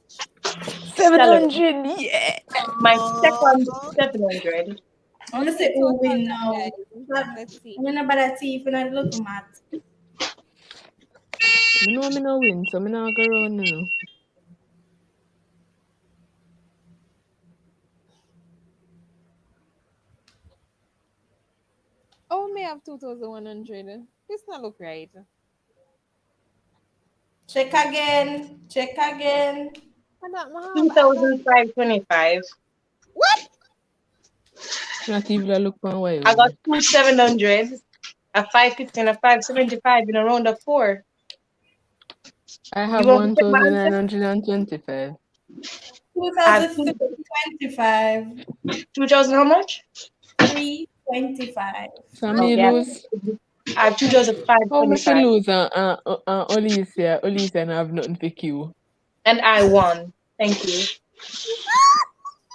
C: Celery.
A: 700, yeah.
C: My
E: Oh,
C: second 700.
B: I'm gonna
E: okay,
B: say who
E: total
B: win
E: time,
B: now.
E: guys.
B: But
E: Let's see.
B: I'm gonna bother see if I look at.
A: Me no win, so me not go round, you know.
E: Oh, may have 2,100. This not look right.
B: Check again. Check again.
E: I don't know. I have
C: 2,525.
E: what?
A: Not even a look one way
C: I
A: with
C: got
A: me.
C: two 700, a 550, and a 575 in a round of four.
A: I
C: You
A: have
C: want to check my answer?
A: 1,925.
C: I have
B: 2,325.
C: 2,000 how much?
B: 325.
A: So me
C: Okay.
A: lose.
C: I have
A: How much you
C: 2,525.
A: lose Alicia? Alicia and have nothing for you.
C: And I won. Thank you.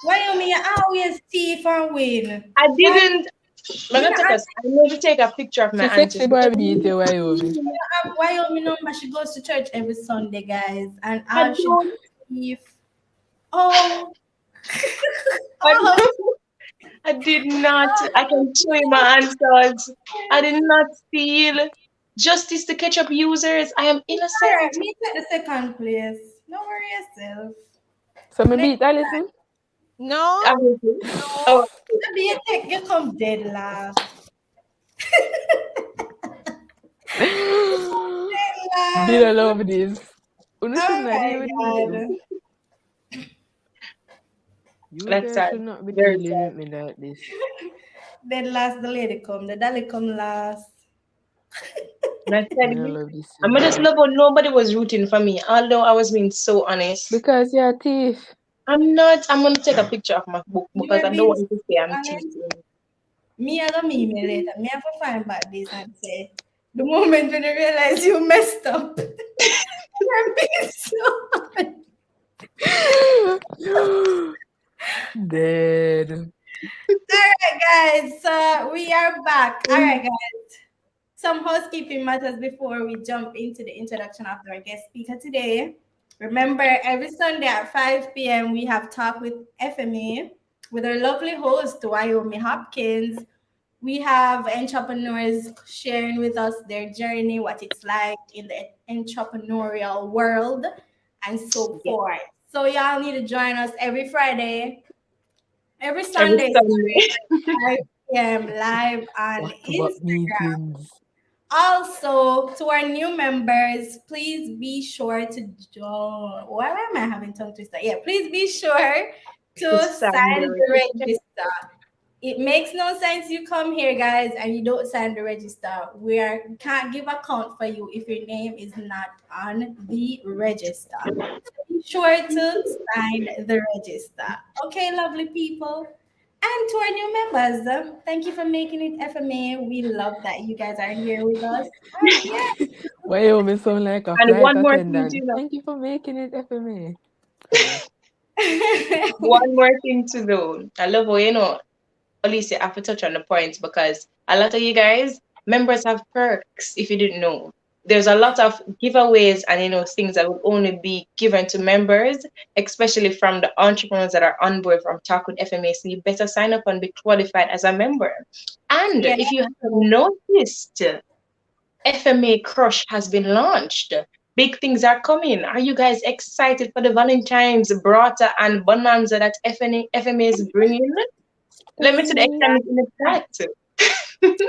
B: Why you mean I always thief and win?
C: I
B: Why
C: didn't. I'm
B: me
C: gonna take
B: not
C: a, I need to take a picture of my
A: So
C: answers
A: sexy boy
C: because
A: beat you, Wyoming.
B: why you mean number she goes to church every Sunday, guys, and
C: I
B: all she does
C: don't.
B: is thief. Oh,
C: I,
B: oh,
C: I did not. I can show you my answers. I did not steal. Justice to catch up users. I am
B: alright,
C: innocent.
B: me take the second place. Don't worry yourself.
A: So me
B: Next
A: beat Alison?
E: No,
C: Obviously.
E: no.
C: Oh,
B: time you take you come dead last. Dead
A: Did I
B: last.
A: love this? You
B: Oh
A: should not
B: my
A: deal with me too.
B: god.
A: You
C: let's
A: guys
C: start.
A: should not be
C: Very
A: dealing
C: sad.
A: with me like this.
B: Dead last the lady come. The dolly come last.
C: And I said,
A: I don't love this
C: I'm
A: thing.
C: just love how nobody was rooting for me, although I was being so honest.
A: Because you're a thief.
C: I'm not. I'm gonna take a picture of my book
B: You
C: because
B: were
C: I don't
B: being
C: want
B: so
C: to say I'm
B: honest.
C: cheating.
B: Me I gonna me later. Me have to find back this and say the moment when you realize you messed up. You're being so honest.
A: Dead.
B: Alright guys, so we are back. Alright guys. Some housekeeping matters before we jump into the introduction of our guest speaker today. Remember, every Sunday at 5 p.m., we have Talk with FMA with our lovely host, Wyoming Hopkins. We have entrepreneurs sharing with us their journey, what it's like in the entrepreneurial world, and so
C: Yeah.
B: forth. So, y'all need to join us every Friday, every
C: Every
B: Sunday,
C: Sunday.
B: 5 p.m. live on
A: Back
B: Instagram.
A: meetings.
B: Also, to our new members, please be sure to join. Why am I having tongue twister? Yeah, please be sure
C: To
B: to
C: sign
B: sign
C: the
B: the
C: register.
B: register. It makes no sense you come here, guys, and you don't sign the register. Can't give account for you if your name is not on the register. So be sure to sign the register. Okay, lovely people. And to our new members, thank you for making it FMA. We love that you guys are here with us. And yeah.
A: Why you me sound like a
C: And
A: flight
C: one more thing,
A: attendant?
C: you know,
A: Thank you for making it FMA. Sorry.
C: one more thing to do. I love how, you know, Alicia, I have to touch on the points because a lot of you guys, members have perks if you didn't know. There's a lot of giveaways and you know things that will only be given to members, especially from the entrepreneurs that are on board from Talk with FMA. So you better sign up and be qualified as a member. And
B: Yeah.
C: if you have noticed, FMA Crush has been launched. Big things are coming. Are you guys excited for the Valentine's, Brata, and Bonanza that FMA is bringing? Let me see the
A: Mm,
C: excitement in the chat.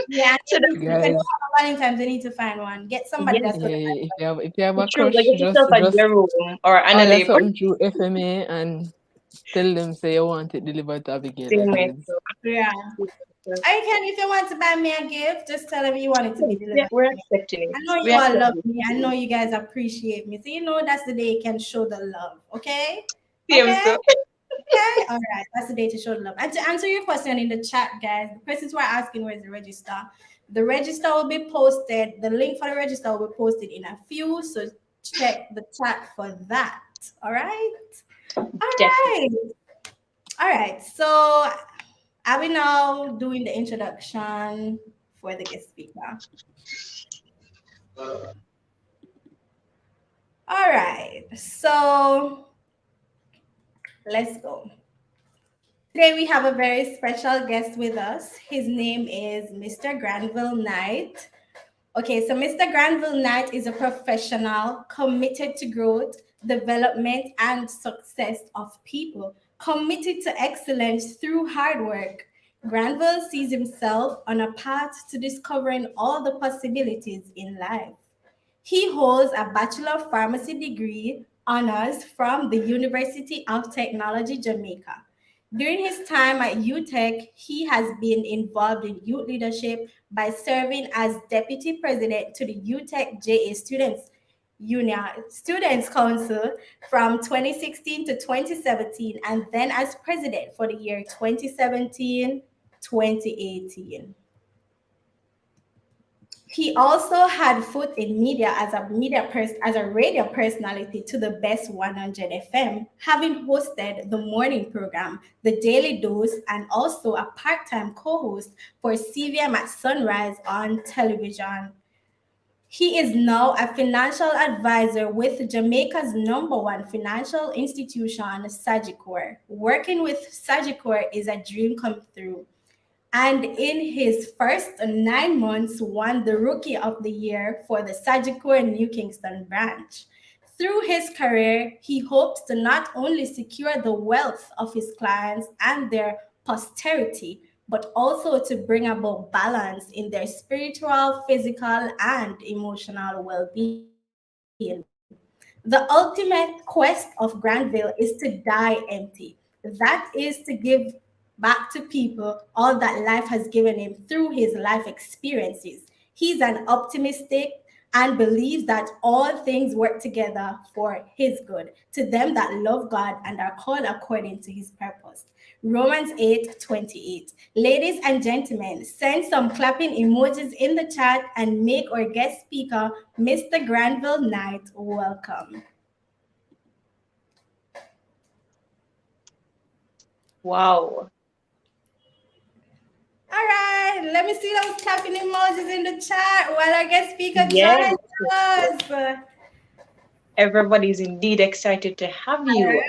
B: Yeah,
C: So
B: if they don't
A: guys,
B: have Valentine's, they need to find one. Get somebody
C: yes,
B: that's gonna.
A: yeah, if you have a
C: true. Like
A: crush,
C: get yourself a
A: just
C: Jerome or
A: order
C: Annalie, but
A: something through FMA and tell them say you want it delivered to Abigail
C: same way.
A: Evans.
B: Yeah. I can, if you want to buy me a gift, just tell them you want it to be
C: Yeah,
B: delivered
C: we're
B: to me.
C: accepting
B: I
C: it.
B: know
C: We
B: you all
C: accept
B: love
C: it.
B: me. I know you guys appreciate me. So you know that's the day you can show the love. Okay?
C: Same
B: Okay?
C: so.
B: Okay? All right. That's the day to show the love. And to answer your question in the chat, guys, the persons who are asking where's the register, the register will be posted. The link for the register will be posted in a few. So check the chat for that. All right? All
C: Definitely.
B: right. All right. So are we now doing the introduction for the guest speaker? All right. So let's go. Today we have a very special guest with us. His name is Mr. Granville Knight. Okay, so Mr. Granville Knight is a professional committed to growth, development, and success of people, committed to excellence through hard work. Granville sees himself on a path to discovering all the possibilities in life. He holds a Bachelor of Pharmacy degree honors from the University of Technology, Jamaica. During his time at UTECH, he has been involved in youth leadership by serving as deputy president to the UTECH JA Students Council from 2016 to 2017, and then as president for the year 2017-2018. He also had foot in media as as a radio personality to the Best 100 FM, having hosted the morning program, The Daily Dose, and also a part-time co-host for CVM at Sunrise on television. He is now a financial advisor with Jamaica's number one financial institution, Sagicor. Working with Sagicor is a dream come true, and in his first 9 months won the Rookie of the Year for the Sagicor New Kingston branch. Through his career, he hopes to not only secure the wealth of his clients and their posterity, but also to bring about balance in their spiritual, physical, and emotional well-being. The ultimate quest of Granville is to die empty. That is to give back to people all that life has given him through his life experiences. He's an optimistic and believes that all things work together for his good to them that love God and are called according to his purpose. Romans 8:28. Ladies and gentlemen, send some clapping emojis in the chat and make our guest speaker, Mr. Granville Knight, welcome.
C: Wow.
B: All right, let me see those clapping emojis in the chat while our guest speaker
C: Yes.
B: joins us.
C: Everybody's indeed excited to have
B: All
C: you.
B: right,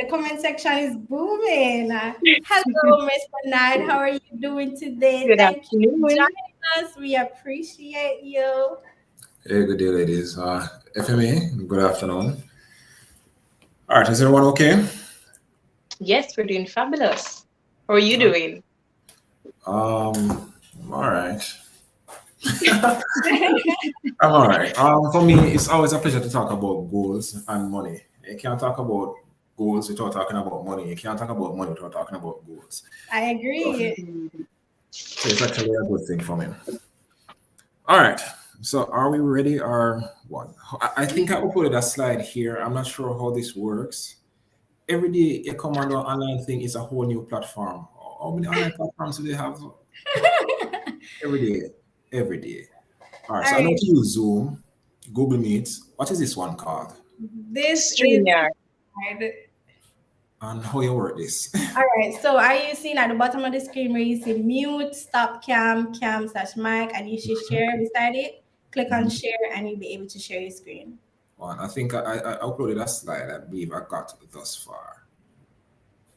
B: the comment section is booming. Hello, Mr. Knight. How are you doing today?
C: Good
B: Thank you for
C: afternoon.
B: joining us. We appreciate you.
F: Hey, good day, ladies. FMA, good afternoon. All right, is everyone okay?
C: Yes, we're doing fabulous. How are you doing?
F: All right. I'm all right. For me, it's always a pleasure to talk about goals and money. You can't talk about goals without talking about money. You can't talk about money without talking about goals.
B: I agree.
F: So it's actually a good thing for me. All right. So are we ready or what? I think I uploaded a slide here. I'm not sure how this works. Every day a command or online thing is a whole new platform. How many online platforms do they have? Every day. Every day. All right.
B: All
F: So I know
B: right.
F: to use Zoom, Google Meet. What is this one called?
B: This is
C: StreamYard.
F: And how you work this?
B: all right. So are you seeing at the bottom of the screen where you see mute, stop cam, cam/mic, and you should share beside it? Click on share and you'll be able to share your screen.
F: One. I think I uploaded a slide. I believe I got thus far.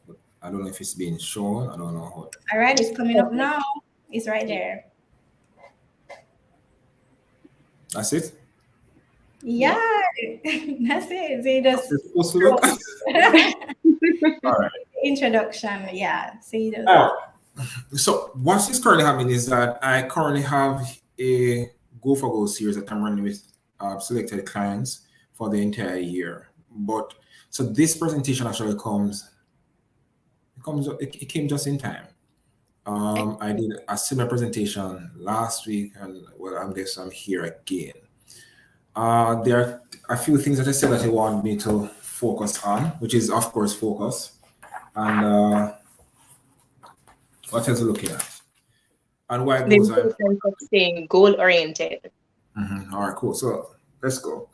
F: But I don't know if it's being shown. I don't know how.
B: All right, it's coming up now. It's right there.
F: That's it.
B: Yeah, that's it. So you just
F: It's supposed to look. All right.
B: introduction. Yeah. So you just
F: So what is currently happening is that I currently have a Go for Go series that I'm running with selected clients for the entire year. But so this presentation actually it came just in time. I did a similar presentation last week, and well, I guess I'm here again. There are a few things that I said that I want me to focus on, which is of course focus, and what else are you looking at? And why
C: The
F: goals are
C: importance of staying goal oriented.
F: All right, cool. So let's go.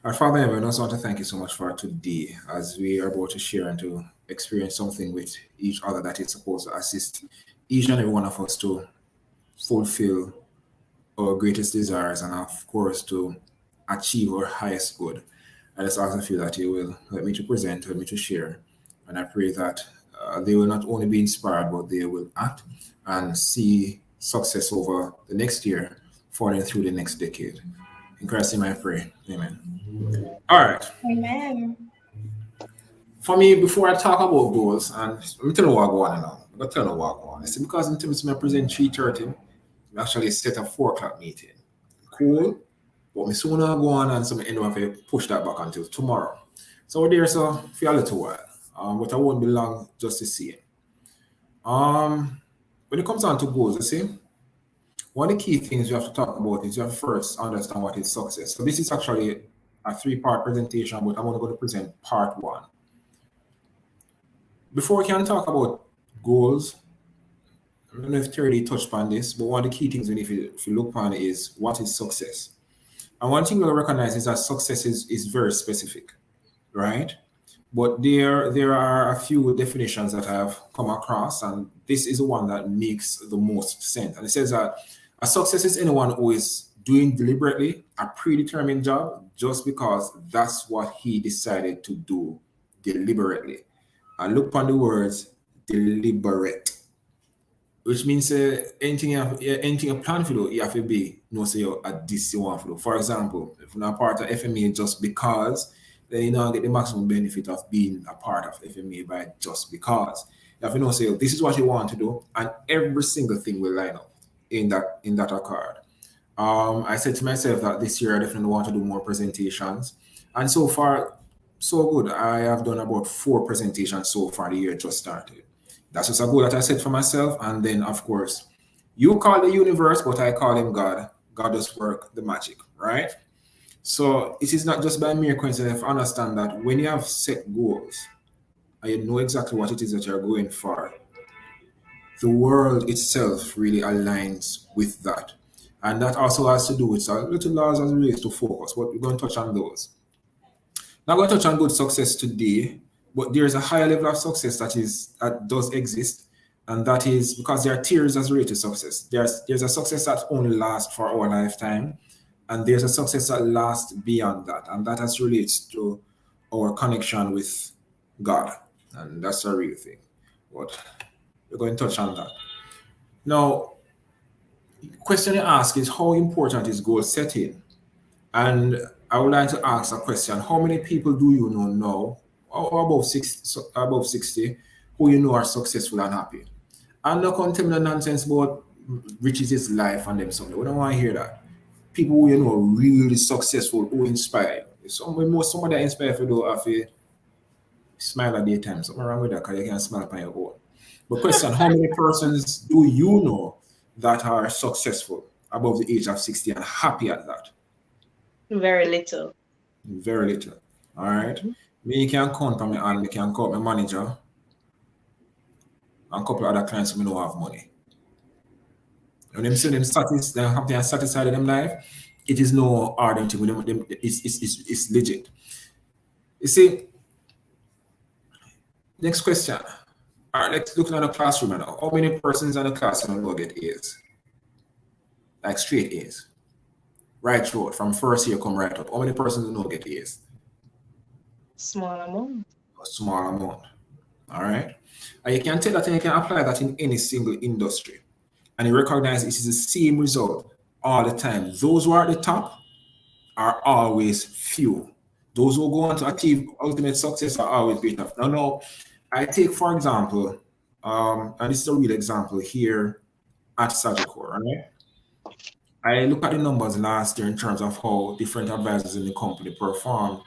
F: Our Father in heaven, I also want to thank you so much for today as we are about to share and to experience something with each other that is supposed to assist each and every one of us to fulfill our greatest desires and, of course, to achieve our highest good. I just ask of you that you will help me to present, help me to share. And I pray that they will not only be inspired, but they will act and see success over the next year, falling through the next decade. In Christ's name I pray. Amen. All right.
B: amen.
F: For me, before I talk about goals, and let me tell you what I go on now. I'm going to tell you what I go on. It's because in terms of my present 3:30, we actually set a 4 o'clock meeting. Cool. But me soon I go on and so I end up to push that back until tomorrow. So we're there so for a little while. But I won't be long just to see it. When it comes down to goals, you see, one of the key things you have to talk about is you have to first understand what is success. So this is actually a 3-part presentation, but I'm only going to present part 1. Before we can talk about goals, I don't know if Terry touched upon this, but one of the key things if you look upon it is what is success. And one thing you'll recognize is that success is very specific, right? But there are a few definitions that I've come across, and this is the one that makes the most sense. And it says that a success is anyone who is doing deliberately a predetermined job just because that's what he decided to do deliberately. And look upon the words deliberate, which means anything you plan to do, you have to be say this you want to do. For example, if you're not part of FMA just because, then you get the maximum benefit of being a part of FMA by just because. You have to say this is what you want to do, and every single thing will line up in that accord. I said to myself that this year I definitely want to do more presentations, and so far so good. I have done about 4 presentations so far. The year just started. That's just a goal that I set for myself. And then, of course, you call the universe, but I call him God. God does work the magic, right? So it is not just by mere coincidence. I understand that when you have set goals and you know exactly what it is that you're going for, the world itself really aligns with that. And that also has to do with a little laws as it relates to focus, but we're going to touch on those. Now, I'm going to touch on good success today, but there's a higher level of success that does exist, and that is because there are tiers as related to success. There's a success that only lasts for our lifetime, and there's a success that lasts beyond that, and that has relates to our connection with God, and that's a real thing. But we're going to touch on that. Now, the question you ask is how important is goal setting? And I would like to ask a question. How many people do you know now, or above 60, who you know are successful and happy? I'm not going to tell me no nonsense about riches is life and them something. We don't want to hear that. People who you know are really successful, who inspire you. Somebody that inspire you, have to Smile at daytime. Something wrong with that because you can smile upon your own. But question, how many persons do you know that are successful above the age of 60 and happy at that?
C: Very little.
F: Very little. All right. Me can count on my hand, me can count my manager and a couple of other clients who don't have money. When them say them happy and satisfied in them life, it is no hard thing with them. It's legit. You see, next question. All right, let's look at the classroom now. How many persons in the classroom will get A's? Like straight A's. Right through from first year come right up. How many persons will get A's?
C: Small amount.
F: A small amount. All right. And you can tell that and you can apply that in any single industry. And you recognize this is the same result all the time. Those who are at the top are always few. Those who go on to achieve ultimate success are always great enough. Now, I take, for example, and this is a real example here at Sagicor, right? I look at the numbers last year in terms of how different advisors in the company performed.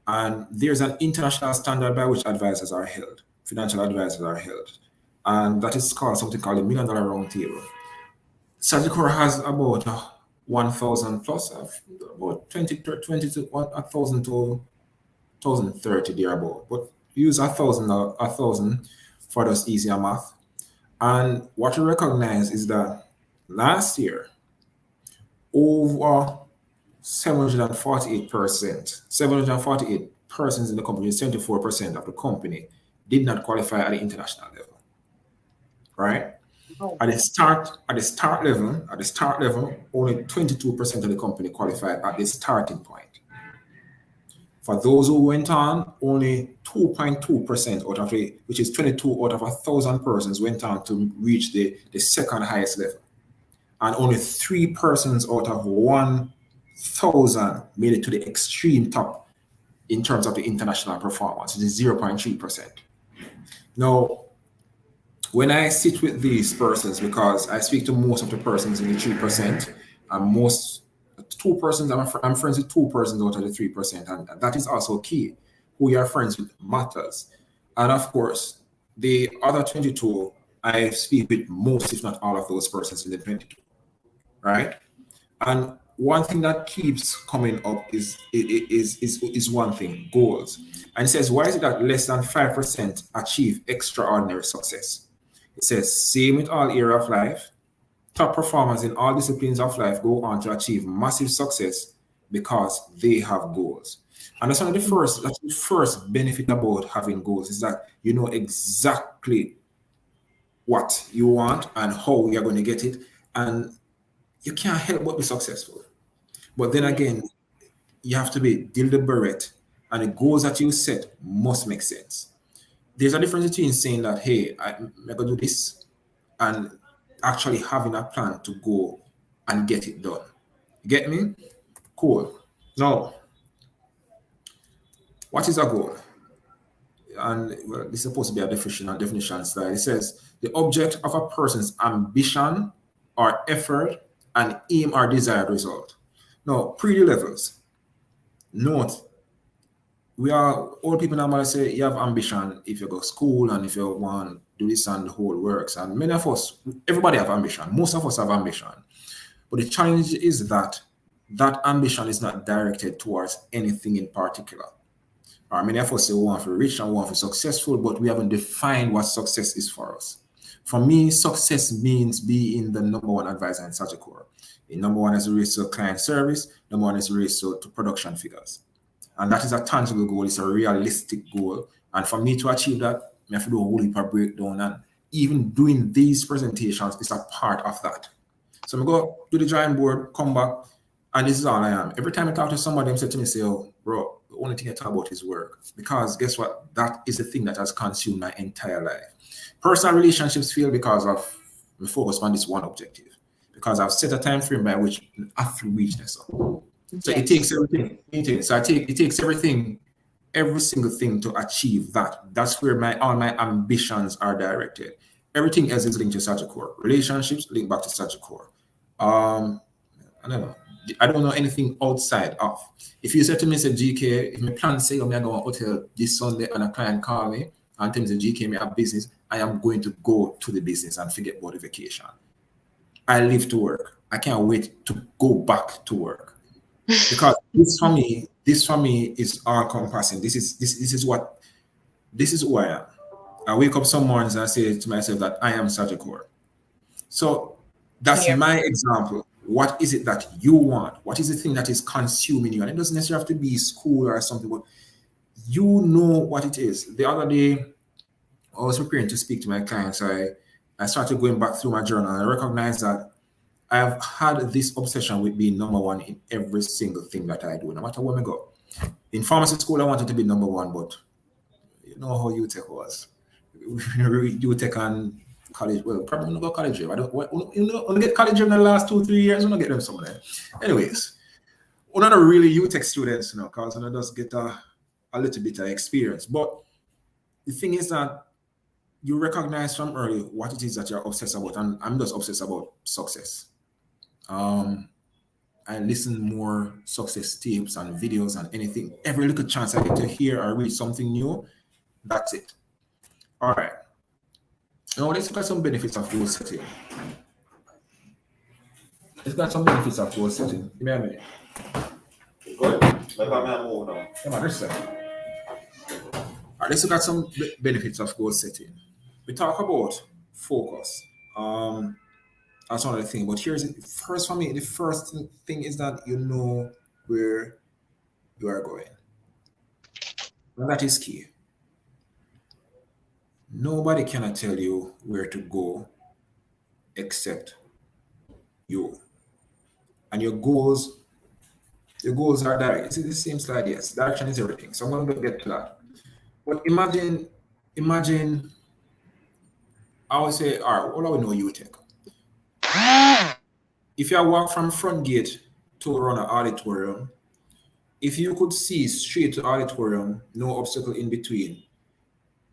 F: And there's an international standard by which advisors are held, financial advisors are held. And that is called something called the $1 Million Round Table. Sagicor has about 1,000 plus, about 20 to 1,000 to 1,030 thereabout. But use 1,000 for this easier math. And what you recognize is that last year, over 748 persons in the company, 74% of the company did not qualify at the international level. Right?
C: Oh.
F: At the start level, only 22% of the company qualified at the starting point. For those who went on, only 2.2% out of it, which is 22 out of 1,000 persons, went on to reach the second highest level. And only 3 persons out of 1,000 made it to the extreme top in terms of the international performance, which is 0.3%. Now, when I sit with these persons, because I speak to most of the persons in the 3%, and 2 persons, I'm friends with 2 persons out of the 3%, and that is also key. Who you are friends with matters. And of course, the other 22, I speak with most, if not all of those persons in the 22, right? And one thing that keeps coming up is one thing, goals. And it says, why is it that less than 5% achieve extraordinary success? It says, same with all areas of life. Top performers in all disciplines of life go on to achieve massive success because they have goals. And that's one of the first benefit about having goals is that you know exactly what you want and how you're going to get it. And you can't help but be successfI'm But then again, you have to be deliberate, and the goals that you set must make sense. There's a difference between saying that, hey, I'm going to do this, and actually having a plan to go and get it done. You get me? Cool. Now, what is a goal? And well, this is supposed to be a definition slide. It says the object of a person's ambition or effort and aim or desired result. Now, pretty levels. Note, we are old people normally say you have ambition if you go to school and if you want to do this and the whole works. And many of us, everybody have ambition. Most of us have ambition. But the challenge is that that ambition is not directed towards anything in particular. Or many of us say we want to be rich and we want to be successful, but we haven't defined what success is for us. For me, success means being the number one advisor in Sagicor. The number one is related to client service, number one is related to production figures. And that is a tangible goal, it's a realistic goal. And for me to achieve that, I have to do a whole heap of breakdown. And even doing these presentations is a part of that. So I'm going to go do the drawing board, come back, and this is all I am. Every time I talk to somebody, they say to me, say, oh, bro, the only thing I talk about is work. Because guess what? That is the thing that has consumed my entire life. Personal relationships fail because of my focus on this one objective. Because I've set a time frame by which I have to reach this. So it takes everything. It takes everything, every single thing to achieve that. That's where all my ambitions are directed. Everything else is linked to Sagicor. Relationships link back to Sagicor. I don't know. I don't know anything outside of. If you say to me, say GK, if my plan say I'm going to go to hotel this Sunday and a client call me and tell me, say, GK, me have business, I am going to go to the business and forget about the vacation. I live to work. I can't wait to go back to work. Because this for me is all encompassing. This is who I am. I wake up some mornings and I say to myself that I am such a core. So that's my example. What is it that you want? What is the thing that is consuming you? And it doesn't necessarily have to be school or something, but you know what it is. The other day, I was preparing to speak to my clients. I started going back through my journal and I recognized that I've had this obsession with being number one in every single thing that I do, no matter where I go. In pharmacy school, I wanted to be number one, but you know how UTECH was. UTECH and college, well, probably not go college. I don't get college in the last 2-3 years. I'm not get them somewhere. Anyways, we're not really UTECH students, because I just get a little bit of experience. But the thing is that you recognize from early what it is that you're obsessed about, and I'm just obsessed about success. I listen more success tapes and videos and anything. Every little chance I get to hear or read something new, that's it. All right. Now let's look at some benefits of goal setting. Let's look at some benefits of goal setting. Give me a minute. Go ahead. Let me move now. Come on, this side. All right, let's look at some benefits of goal setting. We talk about focus. That's one of the things. But here's it. First for me, the first thing is that you know where you are going. And that is key. Nobody cannot tell you where to go except you. And your goals are direct. It's the same slide, yes. Direction is everything. So I'm going to get to that. But imagine, I would say, all right, what do we know UTECH? If you walk from front gate to around an auditorium, if you could see straight to auditorium, no obstacle in between,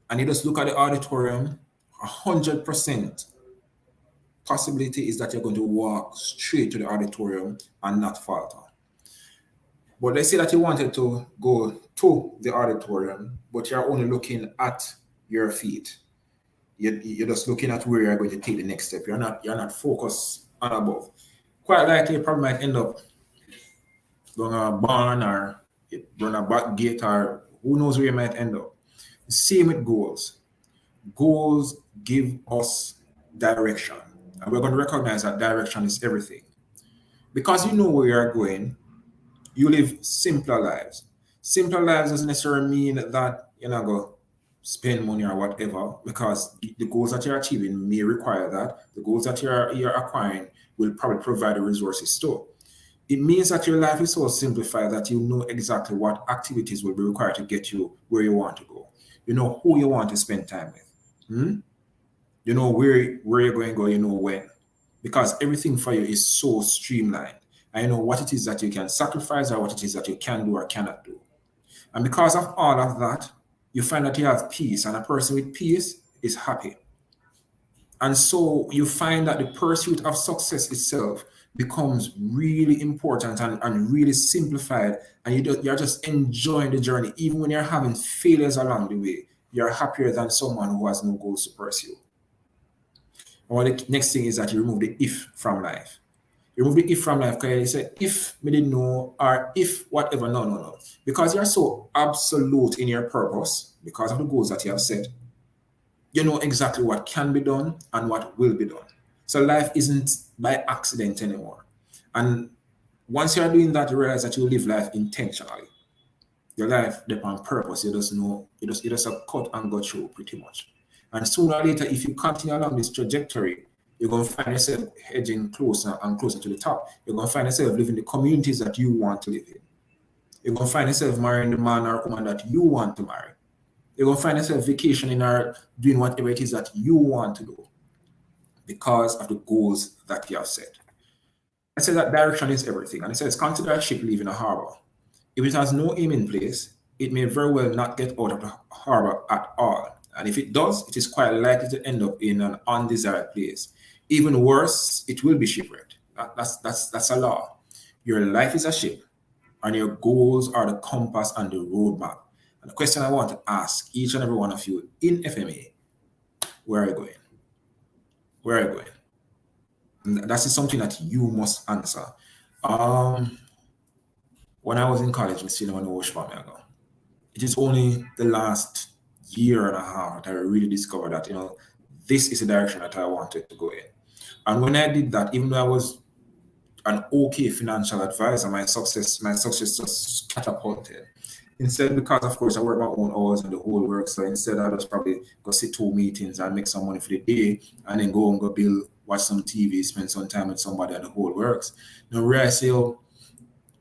F: and you just look at the auditorium, 100% possibility is that you're going to walk straight to the auditorium and not falter. But let's say that you wanted to go to the auditorium, but you're only looking at your feet. You're just looking at where you're going to take the next step. You're not focused on above. Quite likely, you probably might end up going a barn or run a back gate, or who knows where you might end up. Same with goals. Goals give us direction, and we're going to recognize that direction is everything. Because you know where you're going, you live simpler lives. Simpler lives doesn't necessarily mean that you're not going to spend money or whatever, because the goals that you're achieving may require that. The goals that you're acquiring will probably provide the resources too. It means that your life is so simplified that you know exactly what activities will be required to get you where you want to go. You know who you want to spend time with. You know where you're going to go, you know when. Because everything for you is so streamlined. I know what it is that you can sacrifice or what it is that you can do or cannot do. And because of all of that, you find that you have peace, and a person with peace is happy. And so you find that the pursuit of success itself becomes really important and really simplified, and you're just enjoying the journey. Even when you're having failures along the way, you're happier than someone who has no goals to pursue. And the next thing is that you remove the if from life. You remove the if from life because you say, if me didn't know, or if whatever. No. Because you're so absolute in your purpose, because of the goals that you have set, you know exactly what can be done and what will be done. So life isn't by accident anymore. And once you're doing that, you realize that you live life intentionally. Your life depends on purpose. You just know, you just a cut and go through pretty much. And sooner or later, if you continue along this trajectory, you're going to find yourself edging closer and closer to the top. You're going to find yourself living the communities that you want to live in. You're going to find yourself marrying the man or woman that you want to marry. You're going to find yourself vacationing or doing whatever it is that you want to do because of the goals that you have set. I said that direction is everything. And it says, consider a ship leaving a harbor. If it has no aim in place, it may very well not get out of the harbor at all. And if it does, it is quite likely to end up in an undesired place. Even worse, it will be shipwrecked. That's a law. Your life is a ship, and your goals are the compass and the roadmap. And the question I want to ask each and every one of you in FMA, where are you going? Where are you going? And that is something that you must answer. When I was in college, I still want to watch for me ago. It is only the last year and a half that I really discovered that, this is the direction that I wanted to go in. And when I did that, even though I was an okay financial advisor, my success just catapulted. Instead, because of course I work my own hours and the whole work, so instead I just probably go sit 2 meetings and make some money for the day, and then go build, watch some TV, spend some time with somebody, and the whole works. Now, where I say,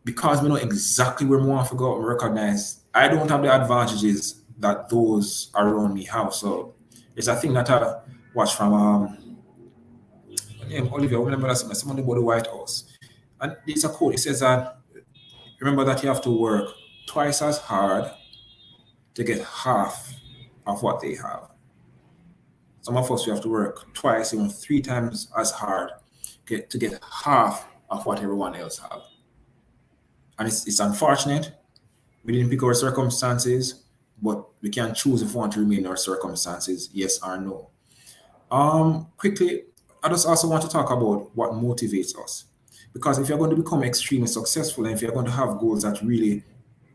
F: because we know exactly where we want to go and recognize I don't have the advantages that those around me have. So it's a thing that I watch from Olivia, remember that someone about the White House. And it's a quote. It says that remember that you have to work twice as hard to get half of what they have. Some of us, we have to work twice, even 3 times as hard to get half of what everyone else have. And it's unfortunate. We didn't pick our circumstances, but we can choose if we want to remain in our circumstances, yes or no. Quickly, I just also want to talk about what motivates us. Because if you're going to become extremely successful and if you're going to have goals that really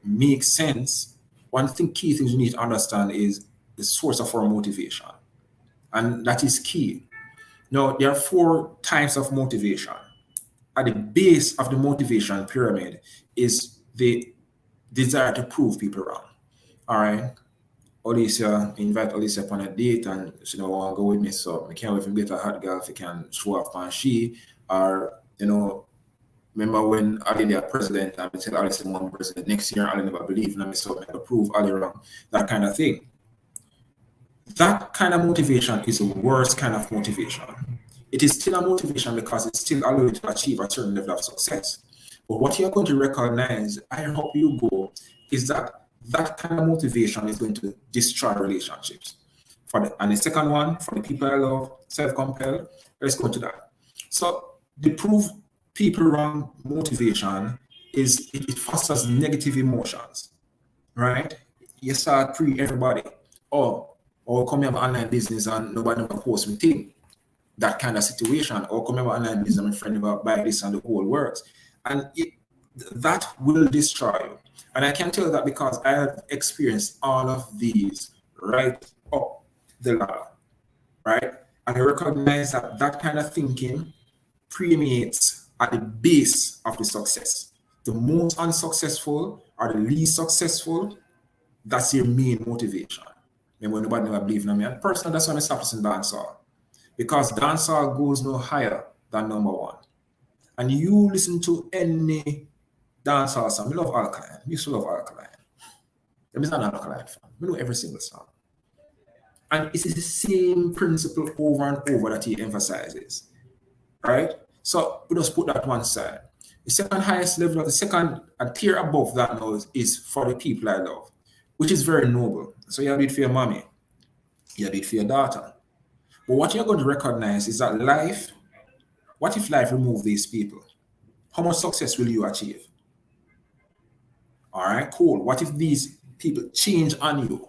F: make sense, one key thing you need to understand is the source of our motivation. And that is key. Now, there are 4 types of motivation. At the base of the motivation pyramid is the desire to prove people wrong. All right. Alicia, invite Alicia upon a date and she don't want to go with me, so I can't even get a hot girl if you can show up on she. Or, remember when Ali was president and I tell Alicia one president next year, Ali never believe in me, so I prove Ali wrong. That kind of thing. That kind of motivation is the worst kind of motivation. It is still a motivation because it's still allowed you to achieve a certain level of success. But what you're going to recognize, I hope you go, is that kind of motivation is going to destroy relationships. And the second one, for the people I love, self-compelled, let's go to that. So the prove people wrong motivation is it fosters negative emotions, right? You start everybody, come here online business and nobody never post me thing. That kind of situation, or come here online business, my friend never buy this and the whole works. And that will destroy you. And I can tell you that because I have experienced all of these right up the ladder, right? And I recognize that kind of thinking permeates at the base of the success. The most unsuccessful or the least successful, that's your main motivation. And when nobody never believe in me, and personally, that's why I stopped listening to dancehall. Because dancehall goes no higher than number 1. And you listen to any dancehall song, we love Alkaline. We used to love Alkaline. I'm not an Alkaline fan. We know every single song. And it's the same principle over and over that he emphasizes. Right? So we just put that one side. The second highest level, the second tier above that now is for the people I love, which is very noble. So you have it for your mommy, you have it for your daughter. But what you're going to recognize is that life, what if life removes these people? How much success will you achieve? All right, cool. What if these people change on you?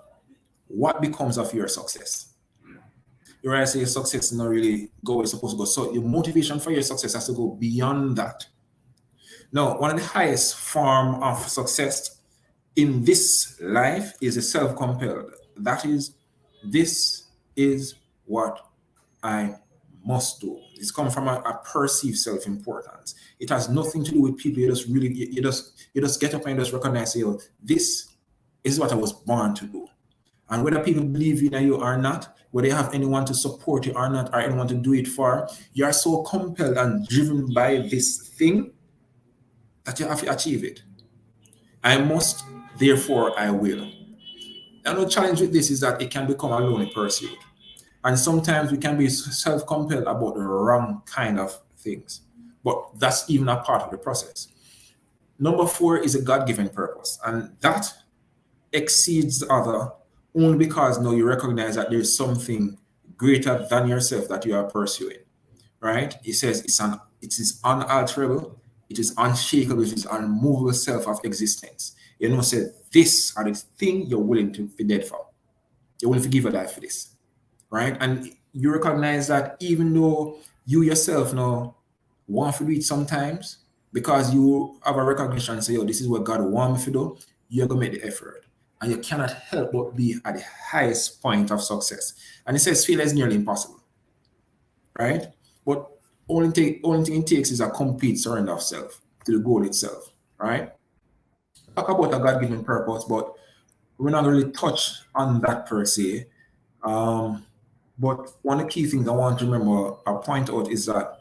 F: What becomes of your success? You right, say success is not really go where it's supposed to go. So your motivation for your success has to go beyond that. Now, one of the highest form of success in this life is a self-compelled. That is, this is what I must do. It's come from a perceived self-importance. It has nothing to do with people. You just get up and just recognize, this is what I was born to do. And whether people believe in you or not, whether you have anyone to support you or not, or anyone to do it for, you are so compelled and driven by this thing that you have to achieve it. I must, therefore I will. And the challenge with this is that it can become a lonely pursuit. And sometimes we can be self-compelled about the wrong kind of things. But that's even a part of the process. Number 4 is a God-given purpose. And that exceeds the other only because now you recognize that there's something greater than yourself that you are pursuing. Right? It says it is unalterable, it is unshakable, it is unmovable self of existence. You know, say this are the thing you're willing to be dead for. You're willing to give your life for this, right? And you recognize that even though you yourself now want to do it sometimes, because you have a recognition, say, oh, this is what God wants me to do, you're gonna make the effort. And you cannot help but be at the highest point of success. And it says failure is nearly impossible, right? But only thing it takes is a complete surrender of self to the goal itself, right? Talk about a God-given purpose, but we're not really touch on that per se. But one of the key things I want to remember, I point out, is that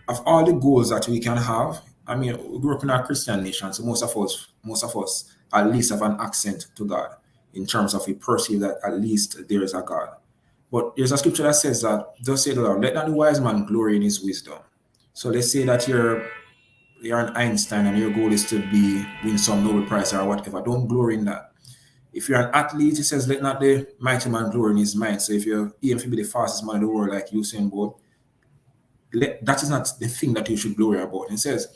F: of all the goals that we can have, I mean, we grew up in a Christian nation, so most of us at least have an accent to God in terms of we perceive that at least there is a God. But there's a scripture that says that, just say the Lord, let not the wise man glory in his wisdom. So let's say that you're an Einstein and your goal is to win some Nobel Prize or whatever. Don't glory in that. If you're an athlete, it says, let not the mighty man glory in his might. So if you're aiming to be the fastest man in the world like Usain Bolt, that is not the thing that you should glory about. It says,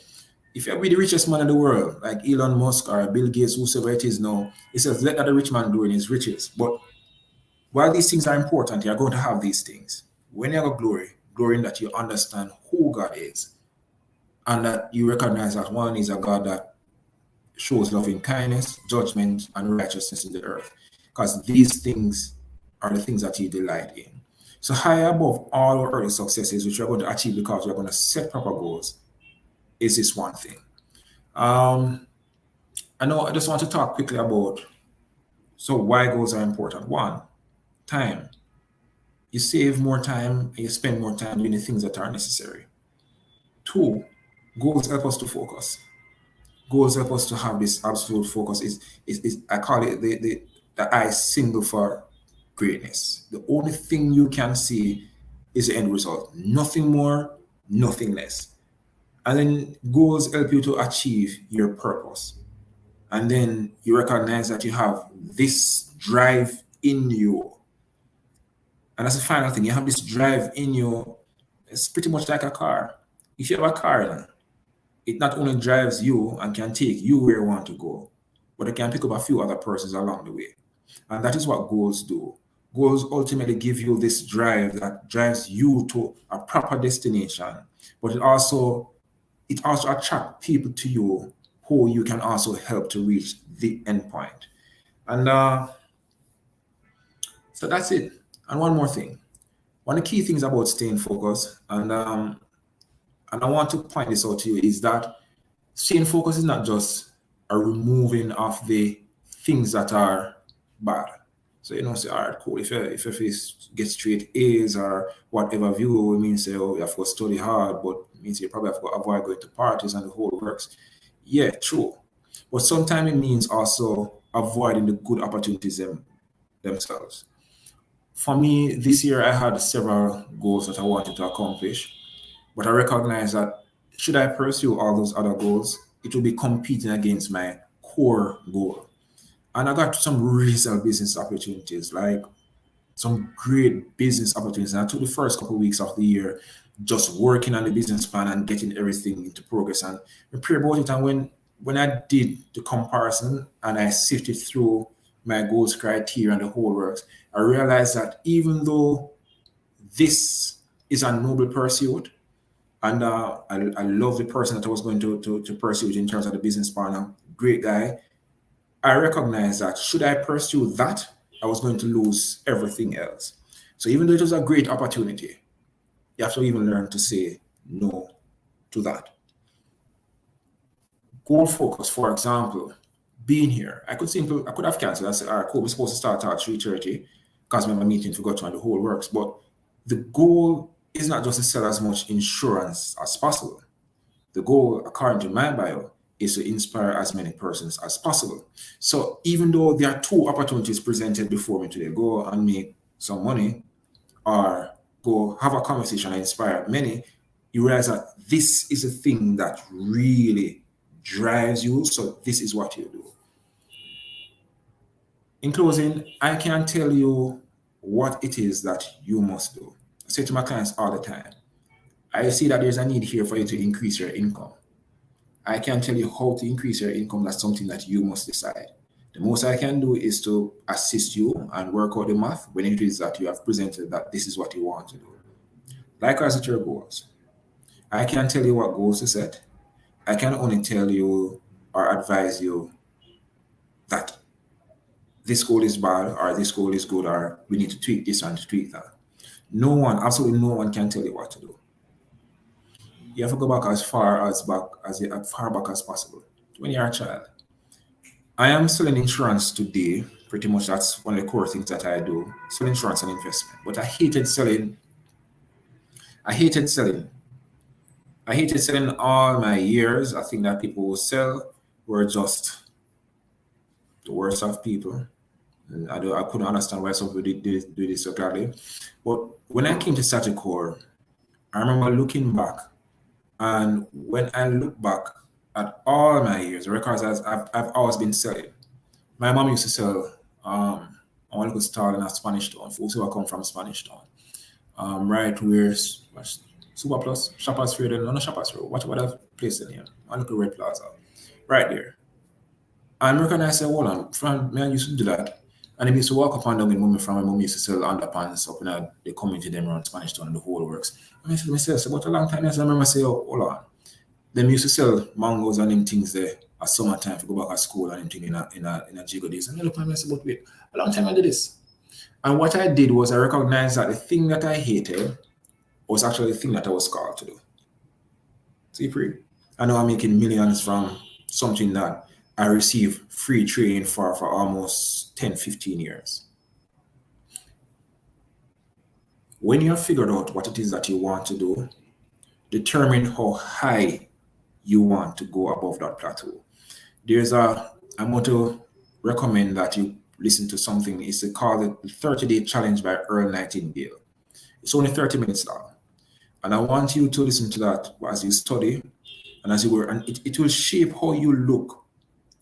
F: if you be the richest man in the world, like Elon Musk or Bill Gates, whoever it is now, it says, let not the rich man glory in his riches. But while these things are important, you're going to have these things. When you have glory in that you understand who God is, and that you recognize that one is a God that shows loving kindness, judgment, and righteousness in the earth. Because these things are the things that you delight in. So high above all our earthly successes, which we're going to achieve because we're going to set proper goals, is this one thing. I know I just want to talk quickly about why goals are important. One, time. You save more time and you spend more time doing the things that are necessary. Two, goals help us to focus. Goals help us to have this absolute focus. Is I call it the eye single for greatness. The only thing you can see is the end result. Nothing more, nothing less. And then goals help you to achieve your purpose. And then you recognize that you have this drive in you. And that's the final thing. You have this drive in you. It's pretty much like a car. If you have a car, it not only drives you and can take you where you want to go, but it can pick up a few other persons along the way. And that is what goals do. Goals ultimately give you this drive that drives you to a proper destination, but it also attracts people to you who you can also help to reach the end point. And so that's it. And one more thing. One of the key things about staying focused, and I want to point this out to you, is that staying focused is not just a removing of the things that are bad. So say, all right, cool. If you get straight A's or whatever view, it means you have to study hard, but it means you probably have to avoid going to parties and the whole works. Yeah, true. But sometimes it means also avoiding the good opportunities themselves. For me, this year I had several goals that I wanted to accomplish, but I recognize that should I pursue all those other goals, it will be competing against my core goal. And I got some recent business opportunities, like some great business opportunities. And I took the first couple of weeks of the year just working on the business plan and getting everything into progress and prepare about it. And when I did the comparison and I sifted through my goals criteria and the whole works, I realized that even though this is a noble pursuit, and I love the person that I was going to pursue it in terms of the business partner, great guy, I recognize that should I pursue that, I was going to lose everything else. So even though it was a great opportunity, you have to even learn to say no to that. Goal focus, for example, being here. I could have canceled. I said, all right, cool, we're supposed to start at 3:30 because we have a meeting to go to and the whole works. But the goal is not just to sell as much insurance as possible. The goal, according to my bio, is to inspire as many persons as possible. So even though there are two opportunities presented before me today, go and make some money or go have a conversation and inspire many, you realize that this is a thing that really drives you. So this is what you do. In closing, I can tell you what it is that you must do. I say to my clients all the time, I see that there's a need here for you to increase your income. I can't tell you how to increase your income. That's something that you must decide. The most I can do is to assist you and work out the math when it is that you have presented that this is what you want to do. Likewise with your goals. I can't tell you what goals to set. I can only tell you or advise you that this goal is bad or this goal is good or we need to tweak this and tweak that. No one, absolutely no one can tell you what to do. You have to go back as far back as possible. When you're a child. I am selling insurance today. Pretty much that's one of the core things that I do. Sell insurance and investment. But I hated selling. I hated selling. I hated selling all my years. I think that people who sell were just the worst of people. And I couldn't understand why some people do this so gladly. But when I came to Sagicor, I remember looking back. And when I look back at all my years, the records I've always been selling. My mom used to sell a little stall in a Spanish Town. Folks who come from Spanish Town. Right where Super Plus, Shoppers Road, no Shoppers Road, whatever place in here. One little red plaza. Right there. And I recognize, hold on, from me I used to do that. And I used to walk up and down with mommy from my mom used to sell underpants up in the community them around Spanish Town and the whole works. And I said to myself, so about a long time, I remember say, oh, hold on. Them used to sell mangoes and them things there at summertime to go back to school and them thing in a jiggle days. And I look at me and say, but wait, a long time I did this. And what I did was I recognized that the thing that I hated was actually the thing that I was called to do. See, free. I know I'm making millions from something that I received free training for almost 10, 15 years. When you have figured out what it is that you want to do, determine how high you want to go above that plateau. I'm going to recommend that you listen to something. It's called the 30-Day Challenge by Earl Nightingale. It's only 30 minutes long. And I want you to listen to that as you study and as you work. And it will shape how you look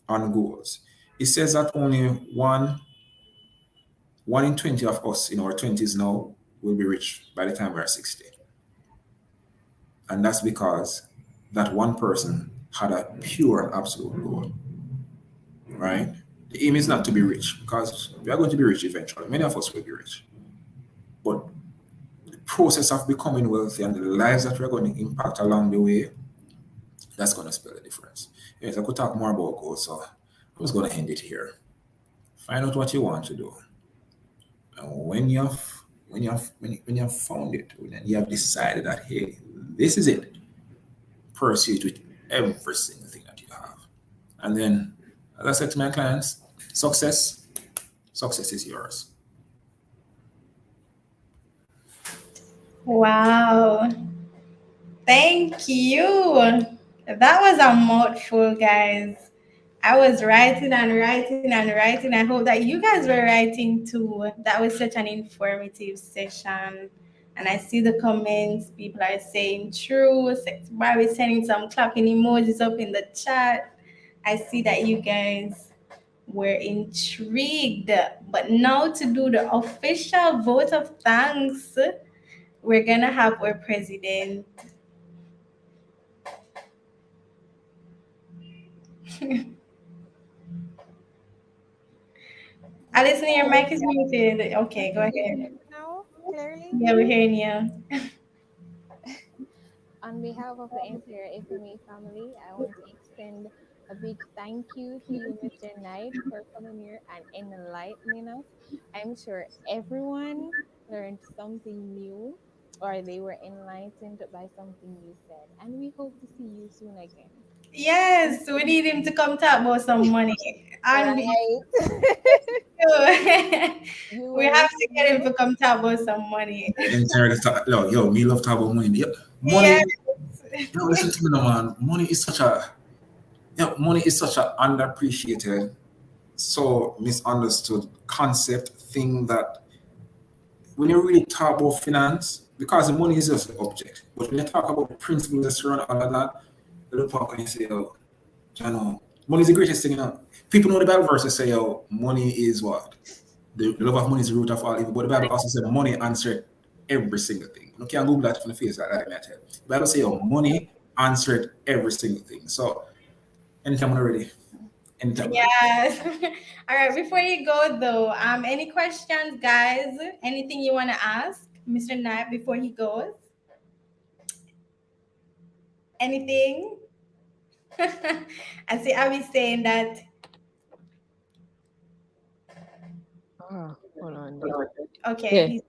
F: on goals. It says that only one in 20 of us in our 20s now will be rich by the time we're 60. And that's because that one person had a pure and absolute goal, right? The aim is not to be rich because we are going to be rich eventually. Many of us will be rich. But the process of becoming wealthy and the lives that we're going to impact along the way, that's going to spell the difference. Yes, I could talk more about goals, so I'm just going to end it here. Find out what you want to do. And when you have found it, when you have decided that, hey, this is it, pursue it with every single thing that you have. And then, as I said to my clients, success is yours.
B: Wow. Thank you. That was a mouthful, guys. I was writing and writing and writing. I hope that you guys were writing too. That was such an informative session. And I see the comments. People are saying true. Barbie sending some clapping emojis up in the chat. I see that you guys were intrigued. But now to do the official vote of thanks, we're going to have our president. Alison, your mic is muted. Okay, go ahead.
E: Now, clearly?
B: Yeah, we're hearing you.
E: On behalf of the entire FMA family, I want to extend a big thank you to you, Mr. Knight, for coming here and enlightening us. I'm sure everyone learned something new or they were enlightened by something you said. And we hope to see you soon again.
B: Yes, we need him to come talk about some money. And
E: Right.
B: we have to get him to come talk about some money.
F: Yo, me love talk about money. Yeah, money.
B: Yes.
F: Yo, listen to me now, man. Money is such an underappreciated, so misunderstood concept thing that when you really talk about finance, because the money is just the object, but when you talk about the principles that surround all of that, the little part can say, oh, you know, money is the greatest thing, you know. People know the Bible verses say, oh, money is what? The love of money is the root of all evil. But the Bible also says money answered every single thing. You can't Google that from the face like that. The Bible says, oh, money answered every single thing. So Anytime I'm ready. Anytime.
B: Yes. All right. Before you go though, any questions, guys? Anything you want to ask Mr. Knight before he goes? Anything? I see Abby saying that.
A: Hold on there.
B: Okay,
A: Yeah.
B: he's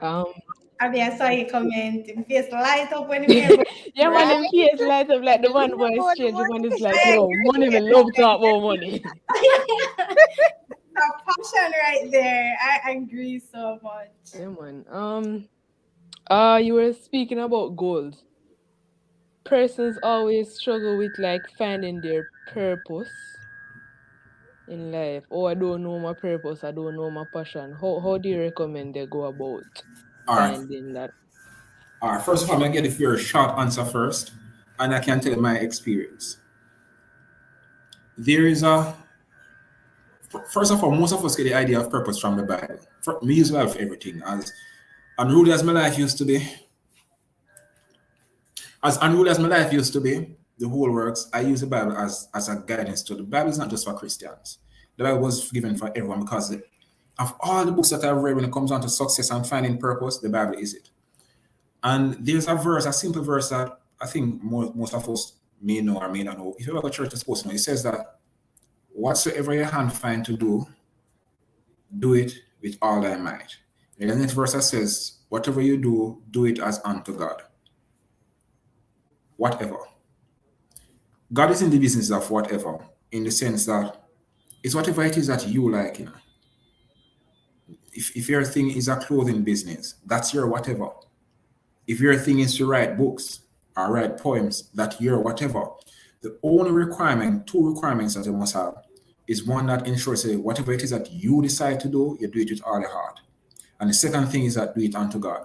A: Um.
B: Abby, I saw you comment. His face light up when he hear about
A: Yeah, man,
B: right?
A: them face light up like the one boy
E: About
A: strange. The one is like,
B: I
A: yo, money
B: agree.
A: will love talk about money.
B: A passion right there. I agree so much.
A: Yeah, man. You were speaking about goals. Persons always struggle with like finding their purpose in life. Oh, I don't know my purpose. I don't know my passion. How do you recommend they go about
F: All right.
A: finding that?
F: All right. First of all, I'm gonna get a very short answer first, and I can tell you my experience. There is a first of all, most of us get the idea of purpose from the Bible. Me use the Bible for everything. As unruly as my life used to be, the whole works. I use the Bible as a guidance to the Bible is not just for Christians. The Bible was given for everyone because of all the books that I've read when it comes down to success and finding purpose, the Bible is it. And there's a verse, a simple verse that I think most of us may know or may not know. If you ever go to church, you're supposed to know. It says that whatsoever your hand find to do, do it with all thy might. And the next verse that says, whatever you do, do it as unto God. Whatever. God is in the business of whatever, in the sense that it's whatever it is that you like, you know. If your thing is a clothing business, that's your whatever. If your thing is to write books or write poems, that's your whatever. The only requirement, two requirements that you must have, is one that ensures that whatever it is that you decide to do, you do it with all your heart. And the second thing is that do it unto God.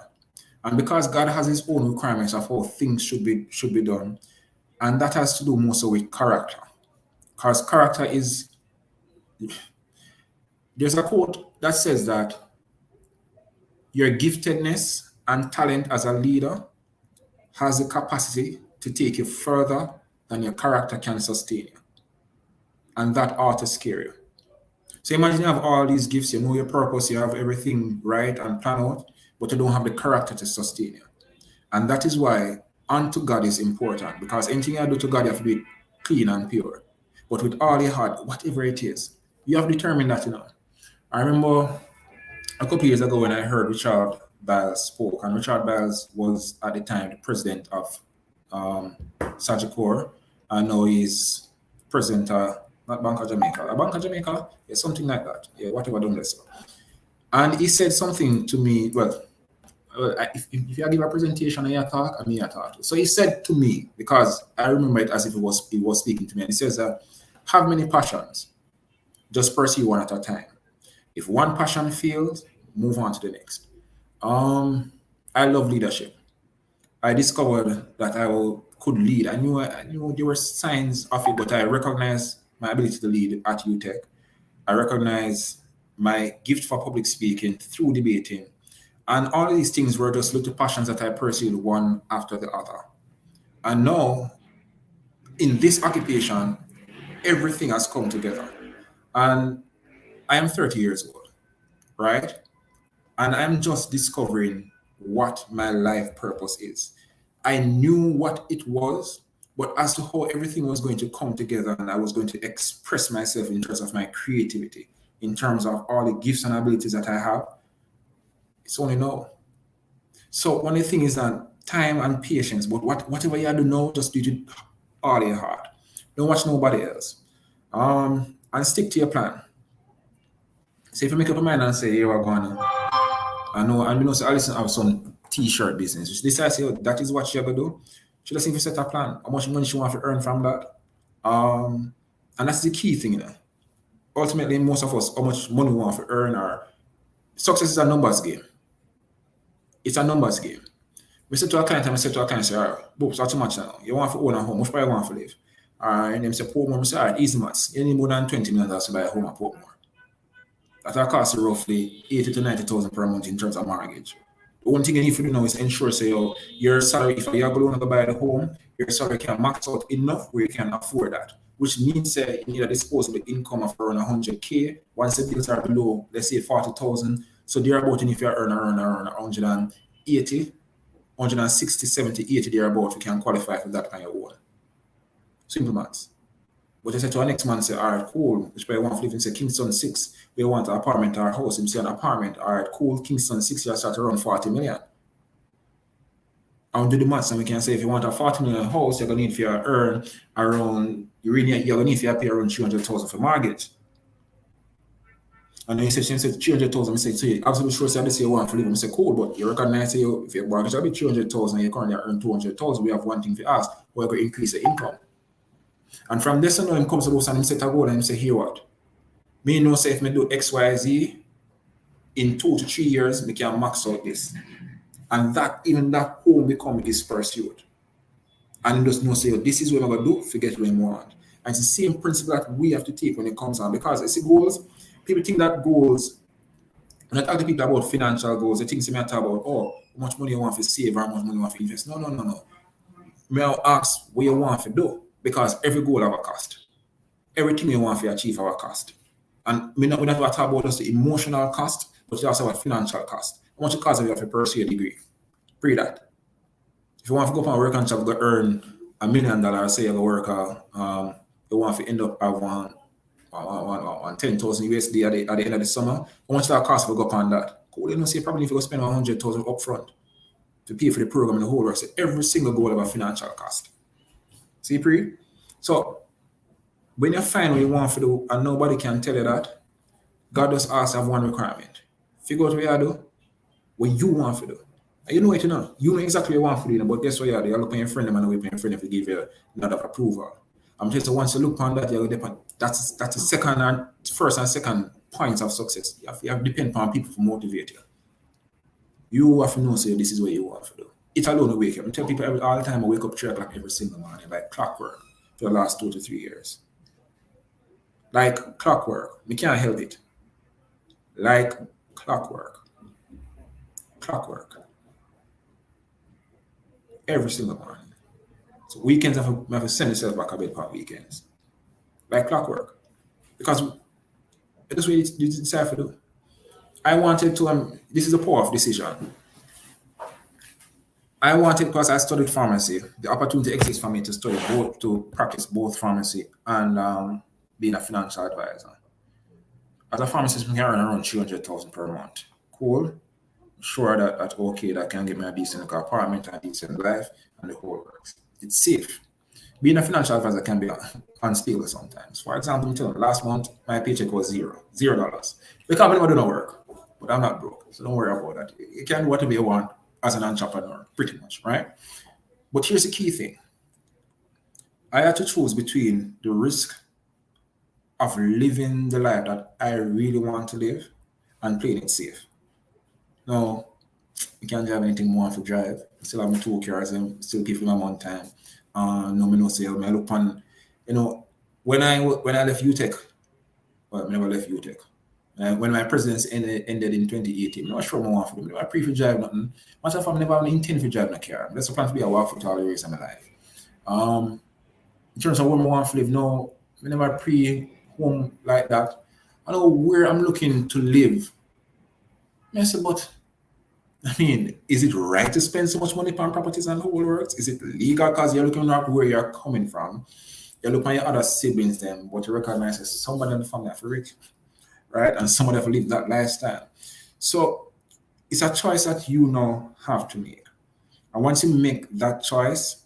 F: And because God has his own requirements of how things should be done, and that has to do more so with character. Because character is, there's a quote that says that your giftedness and talent as a leader has the capacity to take you further than your character can sustain you. And that ought to scare you. So imagine you have all these gifts, you know your purpose, you have everything right and planned out, but you don't have the character to sustain you. And that is why unto God is important, because anything you do to God, you have to do it clean and pure. But with all your heart, whatever it is, you have determined that, you know. I remember a couple of years ago when I heard Richard Biles spoke, and Richard Biles was at the time the president of Sagicor, and now he's president of not Bank of Jamaica, a Bank of Jamaica, yeah, something like that, yeah, whatever done this. And he said something to me. Well, if you give a presentation and you talk, I mean you talk. So he said to me, because I remember it as if he was speaking to me, and he says that have many passions, just pursue one at a time. If one passion fails, move on to the next. I love leadership. I discovered that could lead. I knew there were signs of it, but I recognized my ability to lead at UTECH. I recognized my gift for public speaking through debating. And all of these things were just little passions that I pursued one after the other. And now, in this occupation, everything has come together. And I am 30 years old, right? And I'm just discovering what my life purpose is. I knew what it was, but as to how everything was going to come together and I was going to express myself in terms of my creativity, in terms of all the gifts and abilities that I have, it's only now. So one of the things is that time and patience, but whatever you do now, just do it all your heart. Don't watch nobody else. And stick to your plan. So if you make up your mind and say you are going, I know, and you know, so I listen have some t-shirt business. Which decide say that is what you're gonna do. She just simply set a plan. How much money she want to earn from that. And that's the key thing, you know. Ultimately, most of us, how much money we want to earn, or success is a numbers game. It's a numbers game. We say to a client, and we say to a client, say, all right, books are too much now. You want to own a home, much price you want to live. And then say, Portmore, we say, all right, easy maths. You need more than 20 million to buy a home at Portmore. That will cost you roughly 80 to 90,000 per month in terms of mortgage. The one thing you need to do now is ensure say your salary, if you're going to buy the home, your salary can max out enough where you can afford that. which means that you need a disposable income of around 100K. Once the bills are below, let's say 40,000, so thereabout, and if you earn around 180, 160, 70, 80 thereabout, you can qualify for that kind of own. Simple maths. But I said to our next man, say, all right, cool. Which way I want to live in, say, Kingston 6, we want an apartment or a house. Him say an apartment, all right, cool. Kingston 6, you start around 40 million. And do the maths, and we can say if you want a 40 million house, you're going to need to earn around, you're going to need to pay around 300,000 for mortgage. And then he said 300,000. I said, so you absolutely sure this you want to live. I said, cool, but you recognize if your mortgage will be 300,000 and you currently earn 200,000, we have one thing to ask, we're going to increase the income. And from this, I know him comes to us and him set a goal and him say, here what? Me know say if me do XYZ in 2 to 3 years, me can max out this. And that, even that home become his pursuit. And he just know say, this is what I'm going to do, forget what I want. And it's the same principle that we have to take when it comes on. Because I see goals, people think that goals, when I talk to people about financial goals, they think they may talk about, oh, how much money you want to save or how much money you want to invest. No. May I ask what you want to do? Because every goal have a cost. Everything you want to achieve have a cost. And we're not talk about just the emotional cost, but you also have a financial cost. How much it costs if you have to pursue a degree? Pre that. If you want to go up and work and job, go earn $1 million, say you go work, you want to end up have on 10,000 USD at the end of the summer. How much that cost if you go up on that? Cool, you know, say probably if you go spend 100,000 up front to pay for the program and the whole work. So every single goal have a financial cost. See, Pre? So when you find what you want to do and nobody can tell you that, God just asks have one requirement. Figure out what you do, what you want to do. And you know it, you know. You know exactly what you want to do, but guess what you do? You look at your friend and wait for your friend to give you another approval. I'm just once you look on that, you depend. That's the second and first and second points of success. You have to depend on people to motivate you. You have to know, say, this is what you want to do. It alone will wake up. I tell people all the time I wake up 3 o'clock every single morning, like clockwork, for the last 2 to 3 years. Like clockwork. We can't help it. Like clockwork. Every single morning. So weekends I have to send yourself back a bit for weekends. Like clockwork. Because that's what you decide to do. I wanted to, this is a power of decision. I wanted, because I studied pharmacy, the opportunity exists for me to study both, to practice both pharmacy and being a financial advisor. As a pharmacist, we can earn around 300,000 per month. Cool. Sure that okay, that can give me a decent apartment and a decent life and the whole works. It's safe. Being a financial advisor can be unstable sometimes. For example, I'm telling you, last month my paycheck was $0. Because I never do no work, but I'm not broke, so don't worry about that. You can do whatever you want as an entrepreneur, pretty much, right? But here's the key thing. I had to choose between the risk of living the life that I really want to live and playing it safe. No, you can't drive anything more to drive. Still have my 2 cars and still pay for them on time. No, me no sale. I look on, you know, when I left UTECH, well, I never left UTECH. When my presidency ended in 2018, I'm not sure what I want to do. I prefer drive nothing. Much of I never have intent to drive a car. That's a plan to be a walk for all the rest of my life. In terms of where I want to live, no, I never pre-home like that. I know where I'm looking to live. I said, but I mean, is it right to spend so much money on properties and the whole works? Is it legal? Because you're looking at where you're coming from. You look at your other siblings, then, but you recognize that somebody in the family have rich, right? And somebody have lived that lifestyle. So it's a choice that you now have to make. And once you make that choice,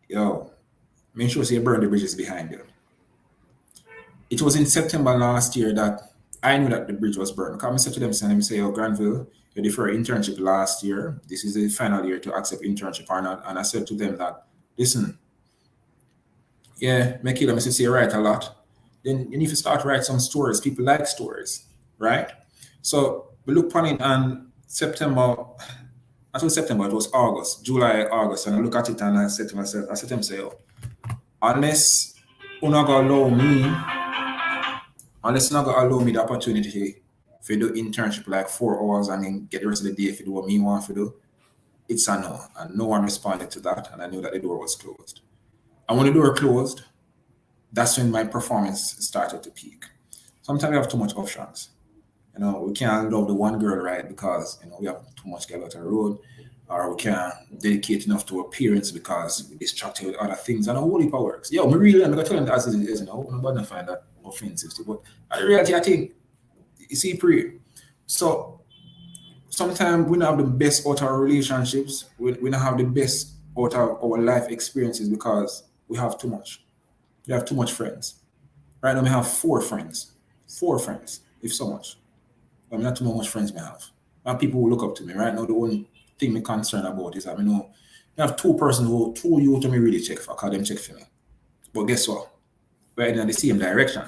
F: make sure you burn the bridges behind you. It was in September last year that I knew that the bridge was burned. Because I said to them, and say, Granville, you deferred internship last year. This is the final year to accept internship or not. And I said to them that, listen, make it, I say you write a lot. Then you need to start write some stories. People like stories, right? So we look upon it on September, until September, it was August, July, August. And I look at it and I said to myself, unless you're not going to allow me the opportunity if you do internship like 4 hours and then get the rest of the day if you do what me want to do, it's a no. And no one responded to that, and I knew that the door was closed. And when the door closed, that's when my performance started to peak. Sometimes we have too much options. We can't love the one girl, right? Because we have too much girl out on the road, or we can't dedicate enough to appearance because we're distracted with other things. And a whole heap of works. Yo, me really, I'm gonna tell them as it is. Nobody find that offensive, but the reality, I think, you see, pray. So sometimes we don't have the best out of our relationships. We don't have the best out of our life experiences because we have too much. We have too much friends. Right now, we have 4 friends. 4 friends, if so much. I'm not too much friends I have. And people who look up to me. Right now, the only thing I'm concerned about is that I have 2 persons who 2 you to me really check for, because them check for me. But guess what? We're heading in the same direction.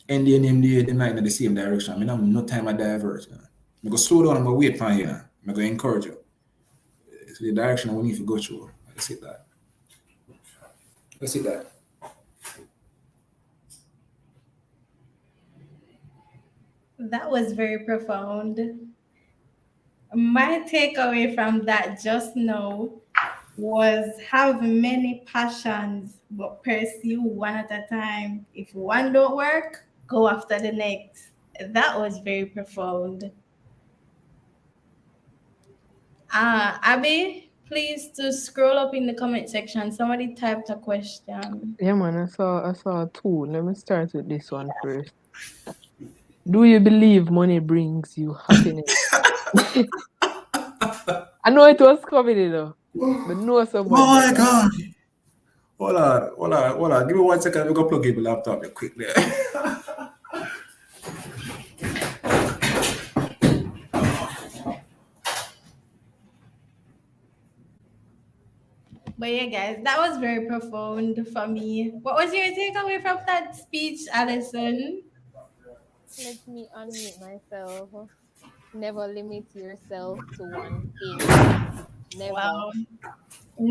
F: ND and MD, they're not in the same direction. I have no time to divert. I'm going to slow down and wait for you. I'm going to encourage you. It's the direction we need to go through. Let's hit that. Let's hit that.
B: That was very profound. My takeaway from that just now was have many passions, but pursue one at a time. If one don't work, go after the next. That was very profound. Abby, please to scroll up in the comment section. Somebody typed a question.
A: Yeah, man, I saw 2. Let me start with this one first. Do you believe money brings you happiness? I know it was coming, but no somebody.
F: Oh my God. Hold on. Give me 1 second. I'm going to plug in the laptop real quick there.
B: But yeah, guys, that was very profound for me. What was your takeaway from that speech, Alison?
E: Let me unmute myself. Never limit yourself to one thing. Never.
B: Wow.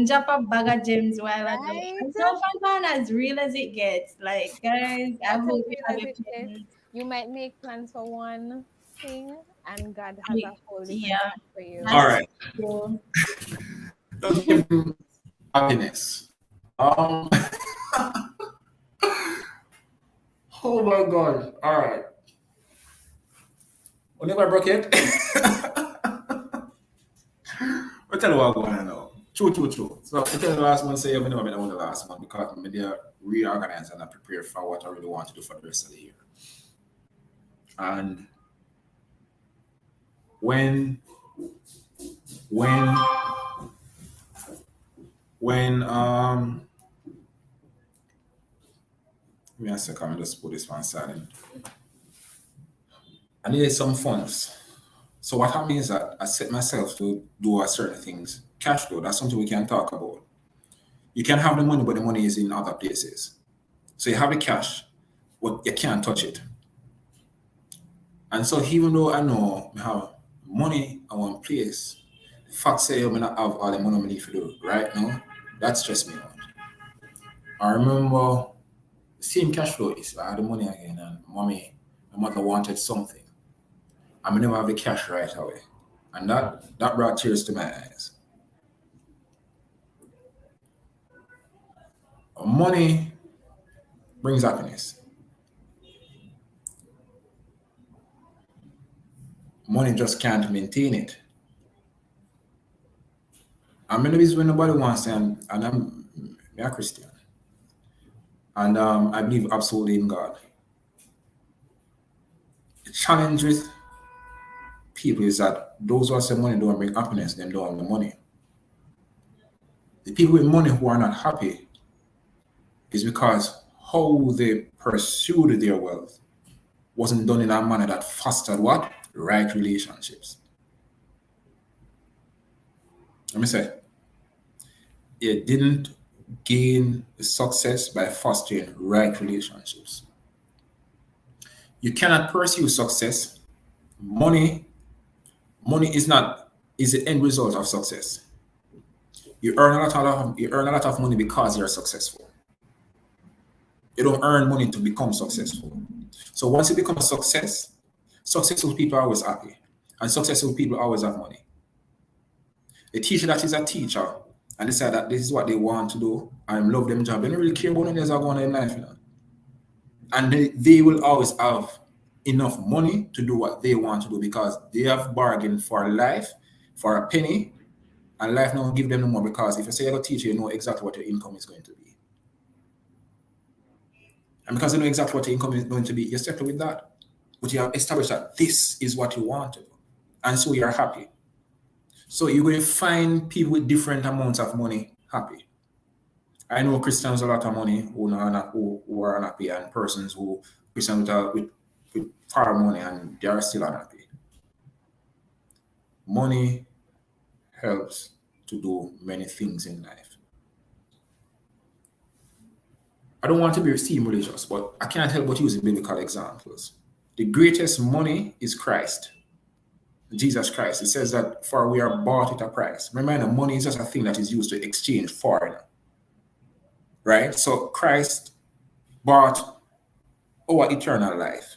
B: Drop a bag of gems while ago.
E: Right?
B: It's so fun, as real as it gets. Like, guys, I
E: That's
B: hope
E: as
B: you
E: real
B: have
E: as
B: a
E: it gets. You might make plans for one thing, and God has a whole different
B: Yeah.
E: plan for you.
F: All right.
B: cool.
F: Does it bring happiness? Oh my God. All right. Whenever I broke it, I'll tell you what I'm going to know. True. So I tell you the last one, say I'm never been on the last one because I'm there reorganized and I prepare for what I really want to do for the rest of the year. And when give me a second, I'll just put this one silent. I needed some funds. So what happened is that I set myself to do certain things. Cash flow, that's something we can talk about. You can have the money, but the money is in other places. So you have the cash, but you can't touch it. And so even though I know I have money in one place, the fact say I'm not have all the money I need to do right now, that stressed me out. I remember the same cash flow is I had the money again and my mother wanted something. I never have the cash right away. And that brought tears to my eyes. Money brings happiness. Money just can't maintain it. I'm in the business when nobody wants to, and I'm a Christian. And I believe absolutely in God. The challenge with people is that those who say money don't bring happiness, them don't have the money. The people with money who are not happy is because how they pursued their wealth wasn't done in a manner that fostered what? Right relationships. Let me say, it didn't gain success by fostering right relationships. You cannot pursue success. Money is the end result of success. You earn a lot of money because you're successful. You don't earn money to become successful. So once you become a success, successful people are always happy. And successful people always have money. A teacher that is a teacher and decide that this is what they want to do and love them job. They don't really care about nothing else going on in life, you know. And they will always have enough money to do what they want to do because they have bargained for life for a penny, and life now give them no more because if you say you're a teacher, you know exactly what your income is going to be. And because you know exactly what your income is going to be, you're settled with that. But you have established that this is what you want to do. And so you're happy. So you're going to find people with different amounts of money happy. I know Christians with a lot of money who are unhappy, and persons who Christians with far money and they are still unhappy. Money helps to do many things in life. I don't want to seem religious, but I can't help but using biblical examples. The greatest money is Christ, Jesus Christ. It says that for we are bought at a price. Remember, money is just a thing that is used to exchange for, right? So Christ bought our eternal life.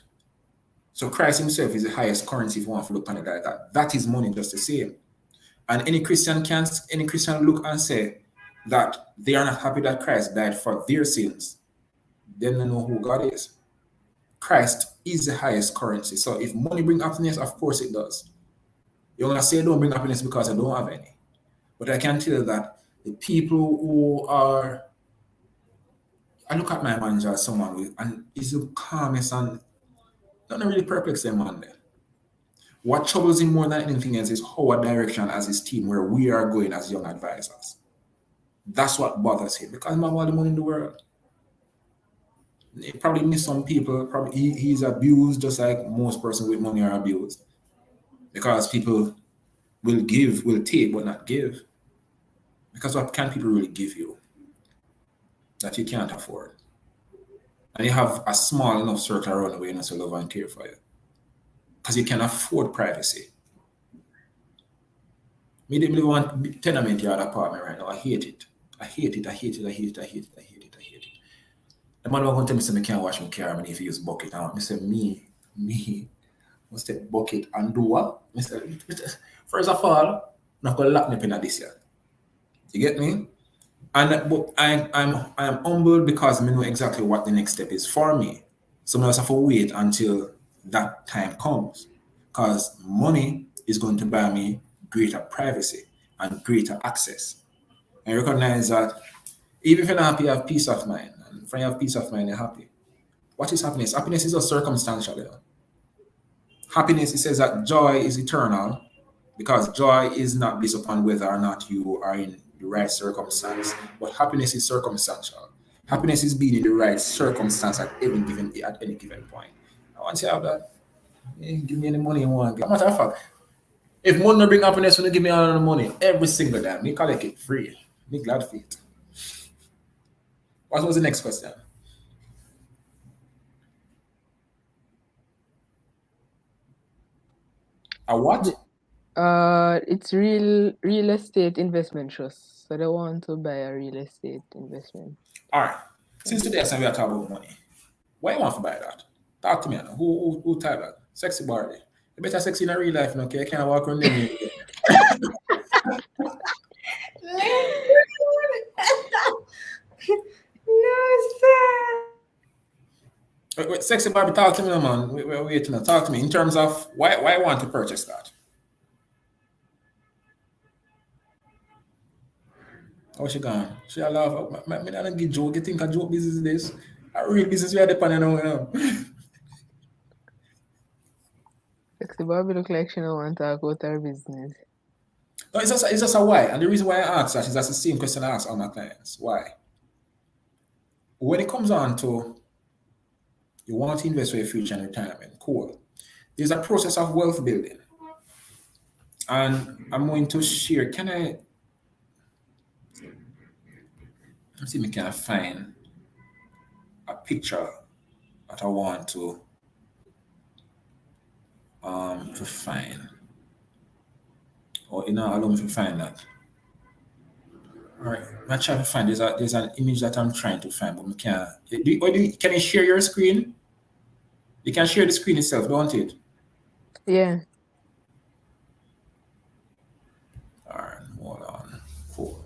F: So Christ himself is the highest currency if you want to look on it like that. That is money just the same. And any Christian look and say that they are not happy that Christ died for their sins, then they know who God is. Christ is the highest currency. So if money brings happiness, of course it does. You're going to say don't bring happiness because I don't have any. But I can tell you that the people who are, I look at my manager as someone with, and he's the calmest and not really perplex them on there. What troubles him more than anything else is our direction as his team, where we are going as young advisors. That's what bothers him because he has all the money in the world. He probably miss some people. Probably he's abused just like most persons with money are abused because people will take, but not give. Because what can people really give you that you can't afford? And you have a small enough circle around where you know to love and care for you. Because you can afford privacy. Me didn't want tenement yard apartment right now. I hate it. I hate it. The man was going to tell me say I can't wash my car and if you use bucket. And I said, me, must take bucket and do what? I said, first of all, I'm not going to lock me in this year. You get me? And but I'm humbled because I know exactly what the next step is for me. So I just have to wait until that time comes. Because money is going to buy me greater privacy and greater access. And recognize that even if you're not happy, you have peace of mind. And if you have peace of mind, you're happy. What is happiness? Happiness is a circumstantial. You know? Happiness, it says that joy is eternal because joy is not based upon whether or not you are in the right circumstance, but happiness is circumstantial. Happiness is being in the right circumstance at any given point. I want to have that. Give me any money you want. As a matter of fact, if money bring happiness, when you give me all the money every single time, me collect it free. Me glad for it. What was the next question? A what?
A: It's real estate investment trust. So they want to buy a real estate investment.
F: All right. Since today we are talking about money, why you want to buy that? Talk to me. Who type that? Sexy Barbie. You better sexy in a real life, okay? You can't walk around them.
B: No, sir.
F: Wait, sexy Barbie, talk to me, man. We're waiting. Talk to me in terms of why I want to purchase that. Oh, she gone. She a laugh. Me not give joke. You think a joke business is this? A real business we are depending on, you know.
A: Sexy Barbie look like she don't want to talk about her business.
F: No, it's just a why. And the reason why I ask that is that's the same question I ask all my clients. Why? When it comes on to you want to invest for your future and retirement, cool. There's a process of wealth building. And I'm going to share, let's see if I can find a picture that I want to find. Or allow me to find that. All right, I'm trying to find. There's an image that I'm trying to find, but we can't. Can you share your screen? You can share the screen itself, don't it?
A: Yeah.
F: All right, hold on. Cool.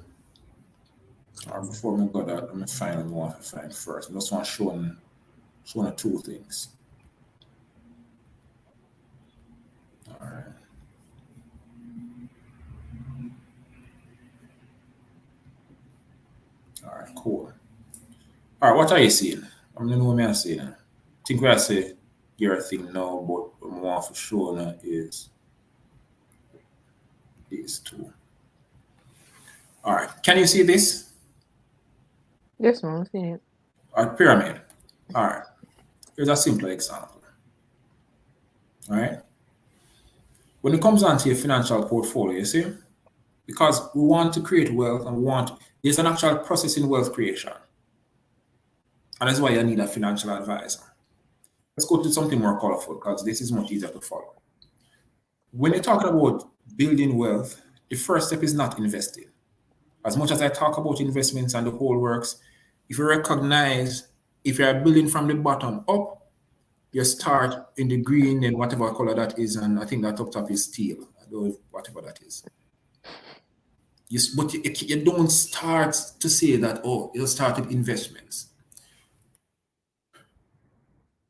F: Before we go that, let me find what I want to find first. I just want to show two things. All right. All right, cool. All right, what are you seeing? I'm gonna know what I'm saying. I think we are say your thing now, but what I want for sure now is these two. All right, can you see this?
A: Yes, ma'am, I'm seeing it.
F: All right, pyramid. All right, here's a simple example. All right, when it comes on to your financial portfolio, you see, because we want to create wealth and there's an actual process in wealth creation, and that's why you need a financial advisor. Let's go to something more colorful because this is much easier to follow. When you're talking about building wealth, the first step is not investing. As much as I talk about investments and the whole works, if you recognize if you are building from the bottom up, you start in the green and whatever color that is, and I think that up top is steel, whatever that is. But you don't start to say that, oh, you'll start with investments.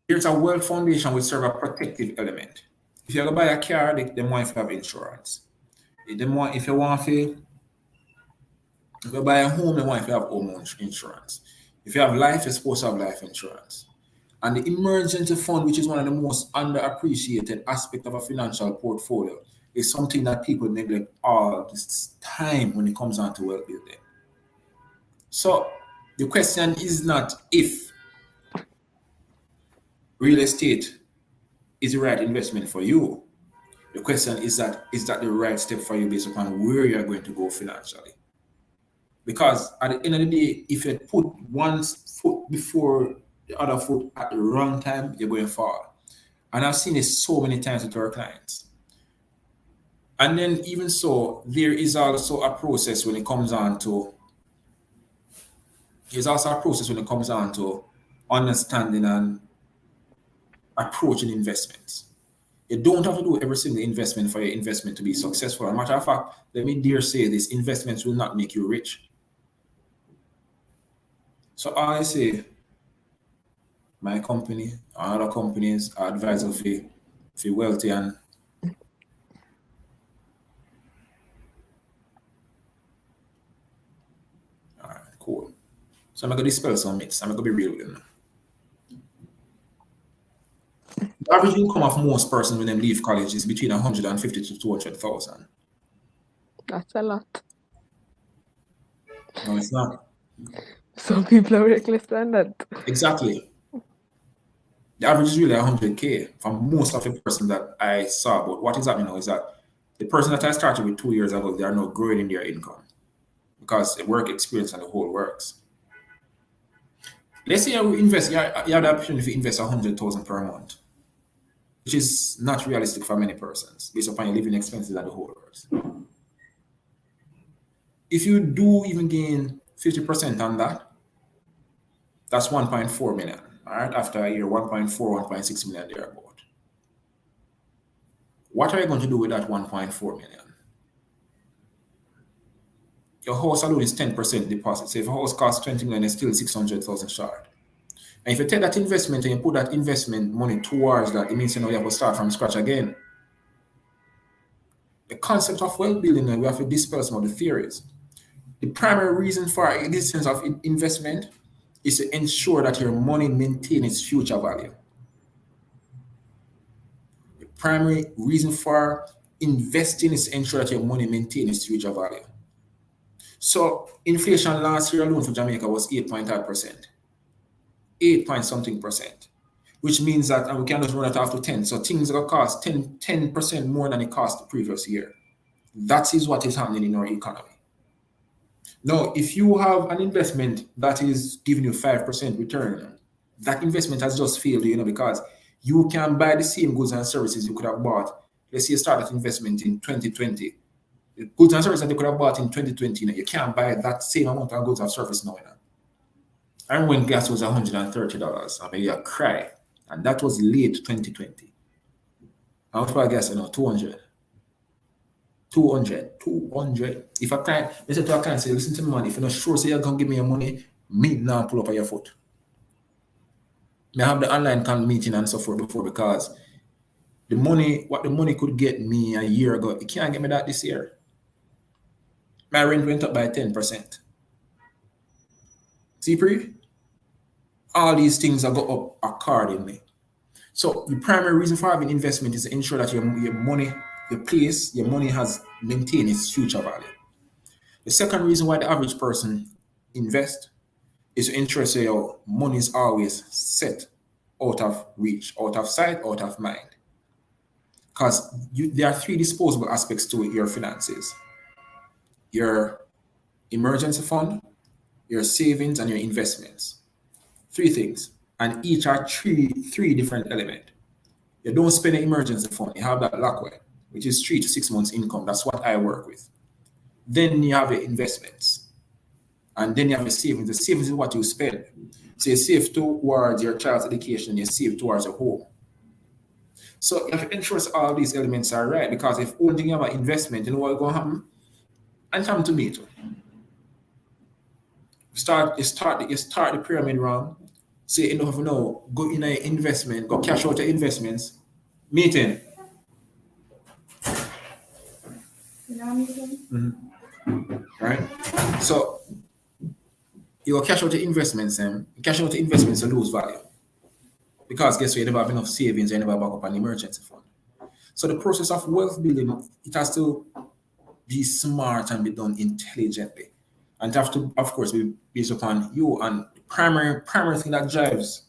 F: Here's a wealth foundation will serve a protective element. If you go buy a car, they want to have insurance. If you want to if you buy a home, they want to have home insurance. If you have life, you're supposed to have life insurance. And the emergency fund, which is one of the most underappreciated aspects of a financial portfolio, is something that people neglect all this time when it comes down to wealth building. So the question is not if real estate is the right investment for you. The question is that the right step for you based upon where you're going to go financially? Because at the end of the day, if you put one foot before the other foot at the wrong time, you're going to fall. And I've seen this so many times with our clients. And then even so, there is also a process when it comes on to understanding and approaching investments. You don't have to do every single investment for your investment to be successful. As a matter of fact, let me dare say this, investments will not make you rich. So I say, my company, other companies are advisor for wealthy and all right, cool. So I'm gonna dispel some myths. I'm gonna be real with them. The average income of most persons when they leave college is between 150 to 200,000.
A: That's a lot.
F: No, it's not.
A: Some people are reckless than that.
F: Exactly. The average is really 100K for most of the person that I saw. But what is happening now is that the person that I started with 2 years ago, they are now growing in their income because the work experience and the whole works. Let's say you invest, you have the opportunity to invest 100,000 per month, which is not realistic for many persons based upon your living expenses and the whole works. If you do even gain 50% on that, that's 1.4 million. All right, after a year, 1.4, 1.6 million thereabout. What are you going to do with that 1.4 million? Your house alone is 10% deposit. So if a house costs 20 million, it's still 600,000 short. And if you take that investment and you put that investment money towards that, it means you have to start from scratch again. The concept of wealth building, we have to dispel some of the theories. The primary reason for existence of investment is to ensure that your money maintains its future value. The primary reason for investing is to ensure that your money maintains its future value. So inflation last year alone for Jamaica was 8.5%. 8 point something percent, which means that, and we can just run it off to 10. So things are going to cost 10% more than it cost the previous year. That is what is happening in our economy. Now, if you have an investment that is giving you 5% return, that investment has just failed, because you can buy the same goods and services you could have bought. Let's say you started investment in 2020. The goods and services that you could have bought in 2020, you can't buy that same amount of goods and services now. I remember when gas was $130, I mean, you cry. And that was late 2020. How much for gas? 200. 200. If a client, they say to a client, say, listen to me, man, if you're not sure, say you're going to give me your money, me now pull up on your foot. I have the online meeting and so forth before, because the money, what the money could get me a year ago, it can't get me that this year. My rent went up by 10%. See, Pre? All these things are go up accordingly. So the primary reason for having investment is to ensure that your money, your money has maintained its future value. The second reason why the average person invests is to ensure that your money is always set out of reach, out of sight, out of mind. Because there are three disposable aspects to your finances: your emergency fund, your savings, and your investments. Three things, and each are three different elements. You don't spend an emergency fund, you have that lockway, which is 3 to 6 months income. That's what I work with. Then you have your investments, and then you have your savings. The savings is what you spend. So you save towards your child's education, you save towards your home. So you have to ensure all these elements are right, because if only thing you have an investment, you know what's going to happen? And come to me too. You start the pyramid wrong. So you end up go in an investment, go cash out your investments. Meeting. Right? So you will cash out your investments, and cash out your investments and lose value. Because guess what? You never have enough savings, you never back up an emergency fund. So the process of wealth building, it has to be smart and be done intelligently. And have to, of course, be based upon you. And the primary thing that drives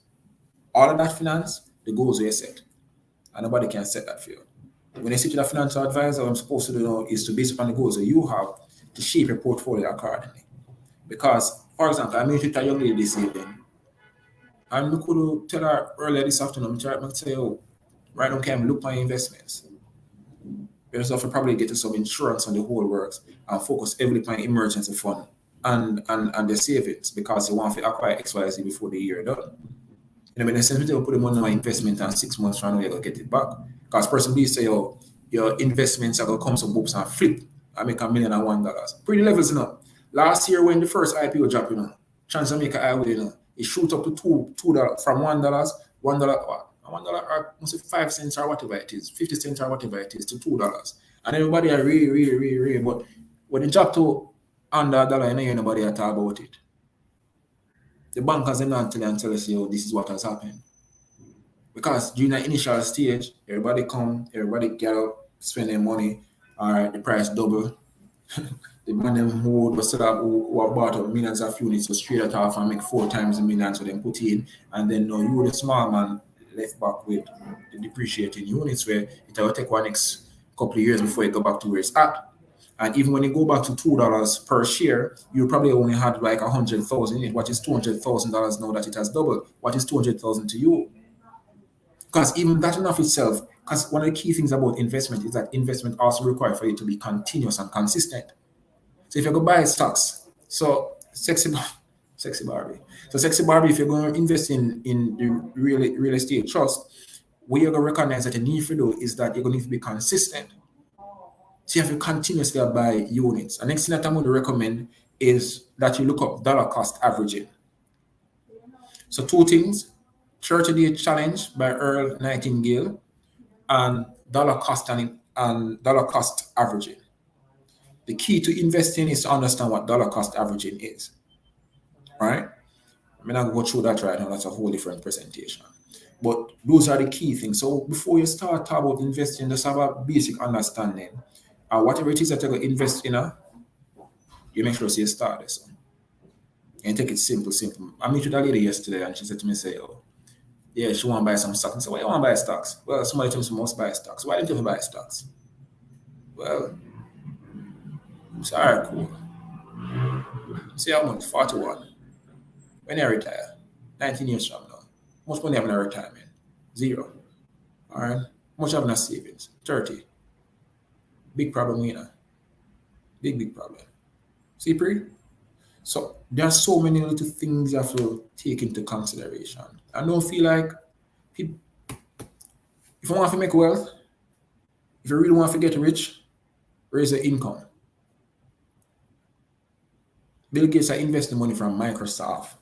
F: all of that finance, the goals you set. And nobody can set that for you. When I sit with a financial advisor, what I'm supposed to do now is to, based upon the goals that you have, to shape your portfolio accordingly. Because, for example, I met with a young lady this evening, and we could tell her earlier this afternoon, I say, oh, right now, can look my investments. There's also probably get some insurance on the whole works and focus heavily on emergency fund and the savings, because you want to acquire XYZ before the year done. You know, in a sense, we put the money in my investment and 6 months from now, you're going to get it back. Because person B say, oh, your investments are going to come some books and flip and make $1,001. Pretty levels, you know. Last year when the first IPO dropped, you know, chance to make an highway, you know, it shoot up to $2 from $1, or must say 5 cents or whatever it is, 50 cents or whatever it is, to $2. And everybody are really, but when it dropped to under $1, you know, hear nobody at all about it. The bankers are not tell us, yo, this is what has happened. Because during the initial stage, everybody get up, spend their money, all right, the price double. The man them who have bought up millions of units, so straight it off and make 4 times the millions so them put in, and then now you, the small man, left back with the depreciating units, where it will take one next couple of years before it go back to where it's at. And even when you go back to $2 per share, you probably only had like 100,000 in it. What is $200,000 now that it has doubled? What is 200,000 to you? Because even that enough itself, because one of the key things about investment is that investment also requires for you to be continuous and consistent. So if you go buy stocks, so sexy Barbie. So sexy Barbie, if you're going to invest in the real estate trust, what you're going to recognize that you need to do is that you're going to need to be consistent. So you have to continuously buy units. The next thing that I'm going to recommend is that you look up dollar cost averaging. So 2 things: 30-day challenge by Earl, Nightingale, and dollar cost averaging. The key to investing is to understand what dollar cost averaging is. Right? I'm not going to go through that right now. That's a whole different presentation. But those are the key things. So before you start talking about investing, just have a basic understanding. Whatever it is that you're going to invest in, you make sure you start this. And take it simple. I met with a lady yesterday and she said to me, say, oh, yeah, she want to buy some stocks. I said, why you want to buy stocks? Well, somebody told me she must buy stocks. Why didn't you buy stocks? Well, it's all right, cool. See how much? 41. When I retire, 19 years from now, much money have in a retirement? 0. All right. Much have in a savings? 30. Big problem, you know. Big problem. See, Pri? So there are so many little things you have to take into consideration. I don't feel like people, if you want to make wealth, if you really want to get rich, Raise the income. Bill Gates are investing money from Microsoft.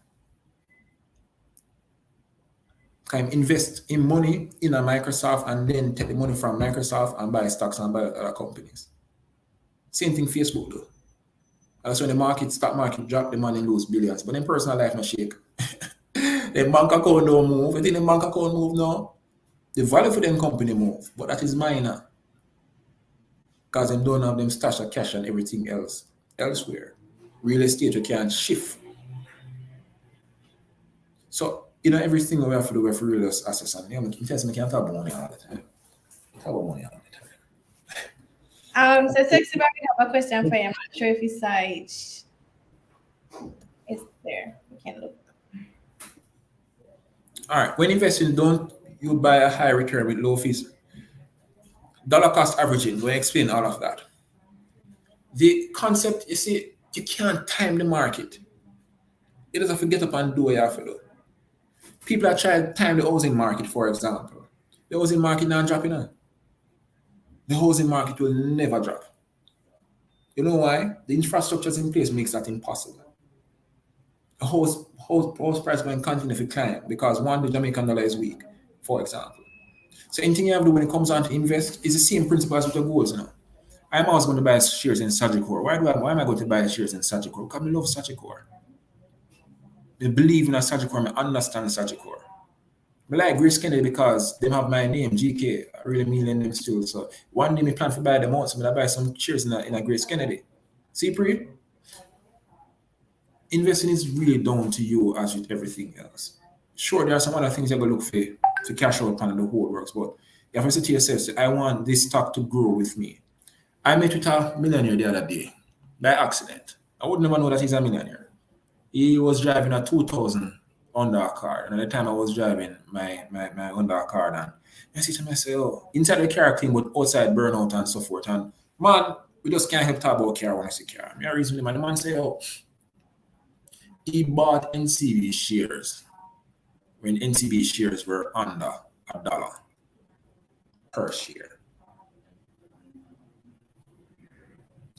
F: Can invest in money in a Microsoft and then take the money from Microsoft and buy stocks and buy other companies. Same thing Facebook do. That's when the stock market drop, the money lose billions. But in personal life, no shake. The bank account don't move. I think the bank account move now. The value for them company move, but that is minor. Because they don't have them stash of cash and everything else elsewhere. Real estate, you can't shift. So, everything we have to do, we have to really assess. And I can't talk about money all the time. Talk about money all the time.
B: So Sexy Bobby have a question for you. I'm not sure if you saw it. It's there. You can look.
F: All right. When investing, don't you buy a high return with low fees? Dollar cost averaging. We'll explain all of that. The concept, you see, you can't time the market. You just have to get up and do what you have to do. People are trying to time the housing market, for example. The housing market not dropping on. The housing market will never drop. You know why? The infrastructures in place makes that impossible. The house price going to continue to climb because one, the Jamaican dollar is weak, for example. So anything you have to do when it comes on to invest is the same principle as with your goals. I'm always going to buy shares in Sagicor. Why am I going to buy shares in Sagicor? Because I love Sagicor. I believe in a Sagicor. I understand Sagicor. I like Grace Kennedy because they have my name, GK. I really mean them still. So one day I plan to buy them out. So I buy some shares in a Grace Kennedy. See, Pri? Investing is really down to you as with everything else. Sure, there are some other things you're going to look for to cash out on the whole works, but you have to say to yourself, I want this stock to grow with me. I met with a millionaire the other day by accident. I would never know that he's a millionaire. He was driving a 2000 Honda car, and at the time I was driving my Honda car, and I see to myself, inside the car clean, but outside burnout and so forth. And man, we just can't help talk about car when I see car. I reason the man say, he bought NCB shares when NCB shares were under $1 per share.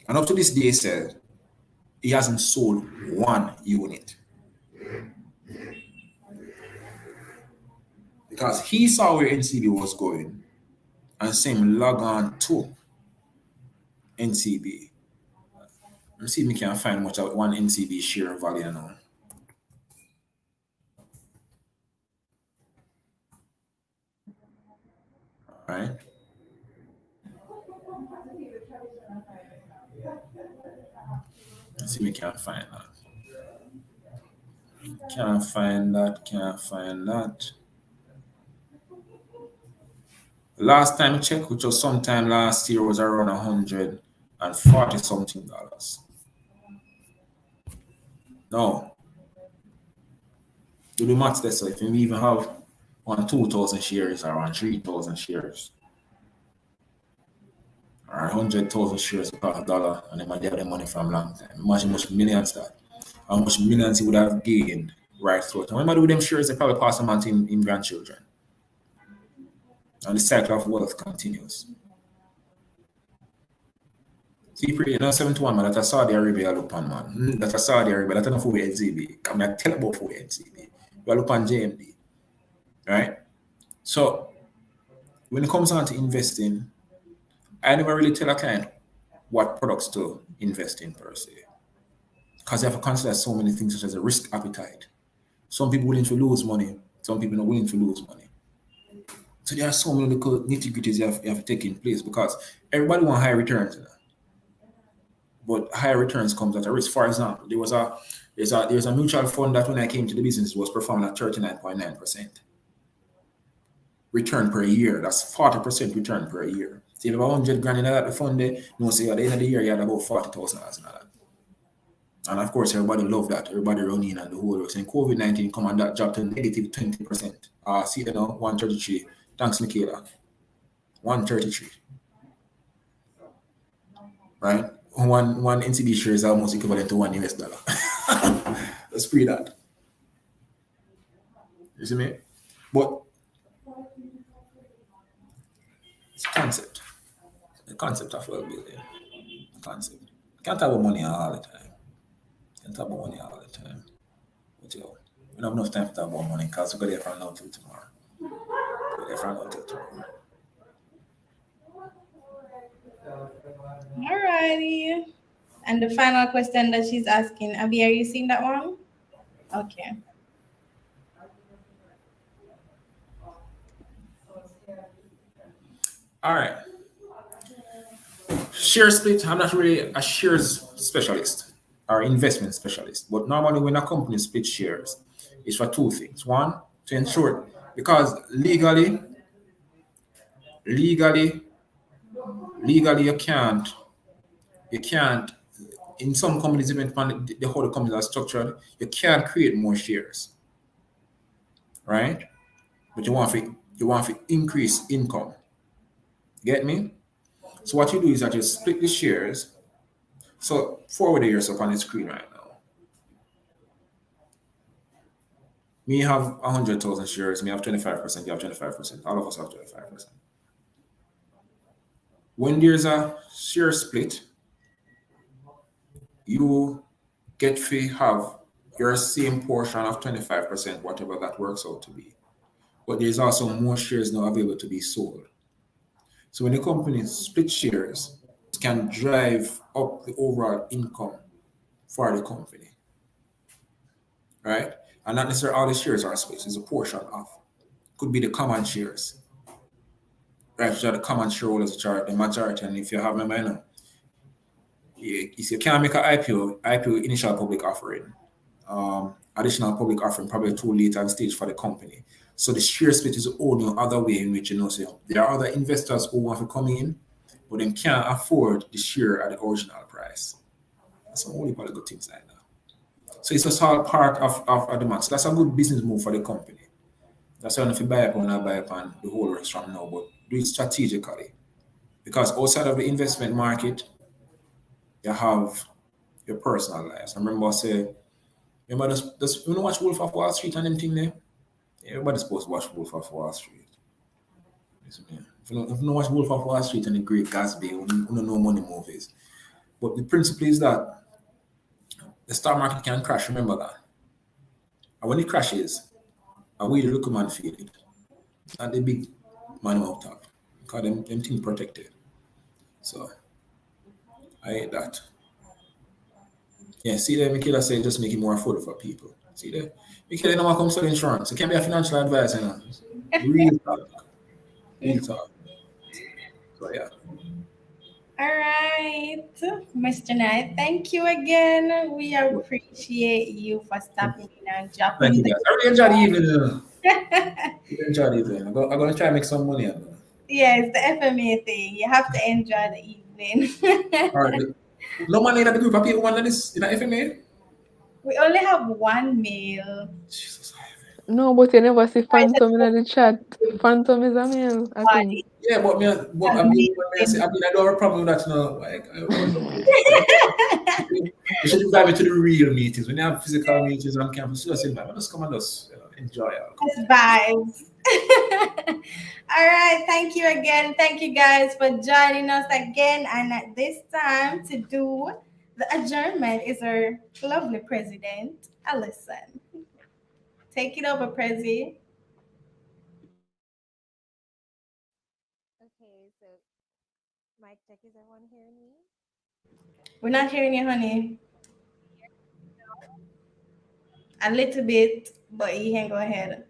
F: And up to this day, he said he hasn't sold one unit. Because he saw where NCB was going and same log on to NCB. Let's see if we can find much out one NCB share value now. All right. Let's see if we can find that. Can't find that. Last time check, which was sometime last year, was around $140 something. No. Do the maths there. So if you even have 2,000 shares or 3,000 shares or 100,000 shares per $1, and then they have the money from a long time. Imagine how much millions that. How much millions he would have gained right through it. And when I do them shares, they probably pass them on to him grandchildren. And the cycle of wealth continues. See, 7-1, man, that's Saudi Arabia look on, man. That's Saudi Arabia, that's enough for NCB. I'm not telling about for NCB. We look on JMD. Right? So, when it comes on to investing, I never really tell a client what products to invest in per se. Because they have to consider so many things such as a risk appetite. Some people willing to lose money, some people not willing to lose money. So there are so many little nitty-gritties you have to take in place because everybody wants high returns. But higher returns comes at a risk. For example, there's a mutual fund that when I came to the business was performing at 39.9% return per year. That's 40% return per year. So if you have 100 grand in that fund, say at the end of the year you had about $40,000 in that. And of course, everybody loved that. Everybody running and the whole works. And COVID-19 come and that dropped to negative 20%. See 133. Thanks, Michaela. 133. Right? One NCB share is almost equivalent to $1. Let's free that. You see me? But it's a concept. The concept of well building. concept. Can't talk about money all the time. Can't talk about money all the time. But yo, we don't have enough time to talk about money because we're going to get from now till tomorrow. We're get from now till tomorrow.
B: Alrighty. And the final question that she's asking, Abby, are you seeing that one? Okay.
F: All right. Share split. I'm not really a shares specialist or investment specialist, but normally when a company split shares, it's for two things. One, to ensure because legally, legally you can't in some companies even the whole companies are structured, you can't create more shares, right? But you want to increase income. Get me? So what you do is that you split the shares. So forward yours up on the screen right now. Me have 100,000 shares. Me have 25%. You have 25%. All of us have 25%. When there's a share split, you get to have your same portion of 25%, whatever that works out to be. But there's also more shares now available to be sold. So when the company split shares, it can drive up the overall income for the company, right? And not necessarily all the shares are split. It's a portion of. Could be the common shares, right? Which are the common shareholders, which are the majority. And if you have remember, if you can't make an IPO initial public offering, additional public offering probably too late on stage for the company. So the share split is the only other way in which so there are other investors who want to come in, but they can't afford the share at the original price. That's some only good things like that. So it's just all part of the match. That's a good business move for the company. That's why if you buy up or not buy up on the whole rest from now, but do it strategically. Because outside of the investment market, you have your personal lives. I remember I say, remember this you know watch Wolf of Wall Street and them thing there? Everybody's supposed to watch Wolf of Wall Street. If you don't watch Wolf of Wall Street and the Great Gatsby, you don't know money movies. But the principle is that the stock market can crash, remember that. And when it crashes, I will look man feel it. Not the big man out top. Because them things protected. So I hate that. Yeah, see there, Michaela said just make it more affordable for people. See there? Michaela don't want to come sell insurance. It can be a financial advisor, you know. Real talk. Real talk. So yeah.
B: All right, Mr. Knight, thank you again. We appreciate you for stopping in and
F: Thank you
B: dropping
F: guys. I really enjoyed the evening. Really enjoyed the evening. I'm gonna try and make some money.
B: Yes, the FMA thing. You have to enjoy the evening.
F: All right. No money in the group of people want this in the FMA?
B: We only have one male.
F: Jesus.
A: No, but you never see
B: Guys,
A: Phantom in the chat. Phantom is a male, I think.
B: body.
F: Yeah, but I don't have a problem with that, you know. Like, you should invite me to the real meetings. When you have physical meetings on campus, just invite me. Just come and just enjoy it.
B: Just vibes. All right. Thank you again. Thank you guys for joining us again. And at this time to do the adjournment is our lovely president, Allison. Take it over, Prezi.
E: Okay, so mic check. Is everyone hearing me?
B: We're not hearing you, honey. A little bit, but you can go ahead.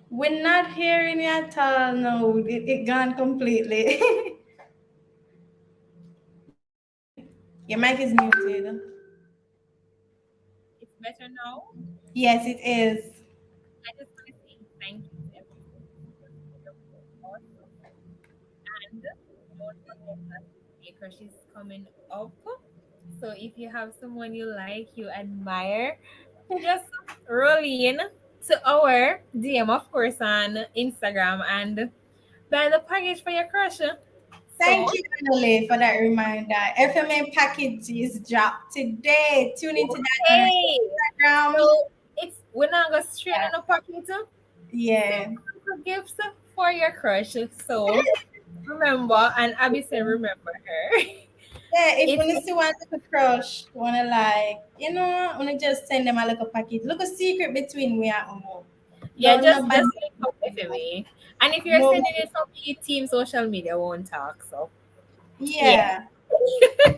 B: We're not hearing you at all. No, it gone completely. Your mic is muted.
E: It's better now.
B: Yes, it is.
E: I just want to say thank you to everyone. And don't forget that your crush is coming up. So if you have someone you like, you admire, just roll in to our DM, of course, on Instagram and buy the package for your crush.
B: Thank you, Annalie, for that reminder. FMA packages drop today. Tune into that on
E: Hey,
B: our Instagram.
E: so we're not gonna straight on a pocket.
B: Yeah.
E: Gifts for your crush. So
B: remember, and Abby said, remember her. Yeah, if
E: It's
B: you see one little crush, wanna like, wanna just send them a little package. Look a secret between me and Umo.
E: yeah,
B: No,
E: just
B: nobody.
E: link up with me. And if you're
B: No,
E: sending it from your team social media won't talk, so yeah.
B: yeah.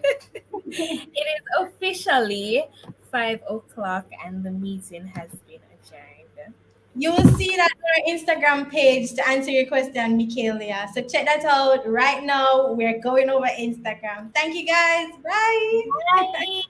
E: It is officially 5 o'clock and the meeting has been adjourned.
B: You will see that on our Instagram page to answer your question, Michaelia. So check that out right now. We're going over Instagram. Thank you guys. Bye.
E: Bye.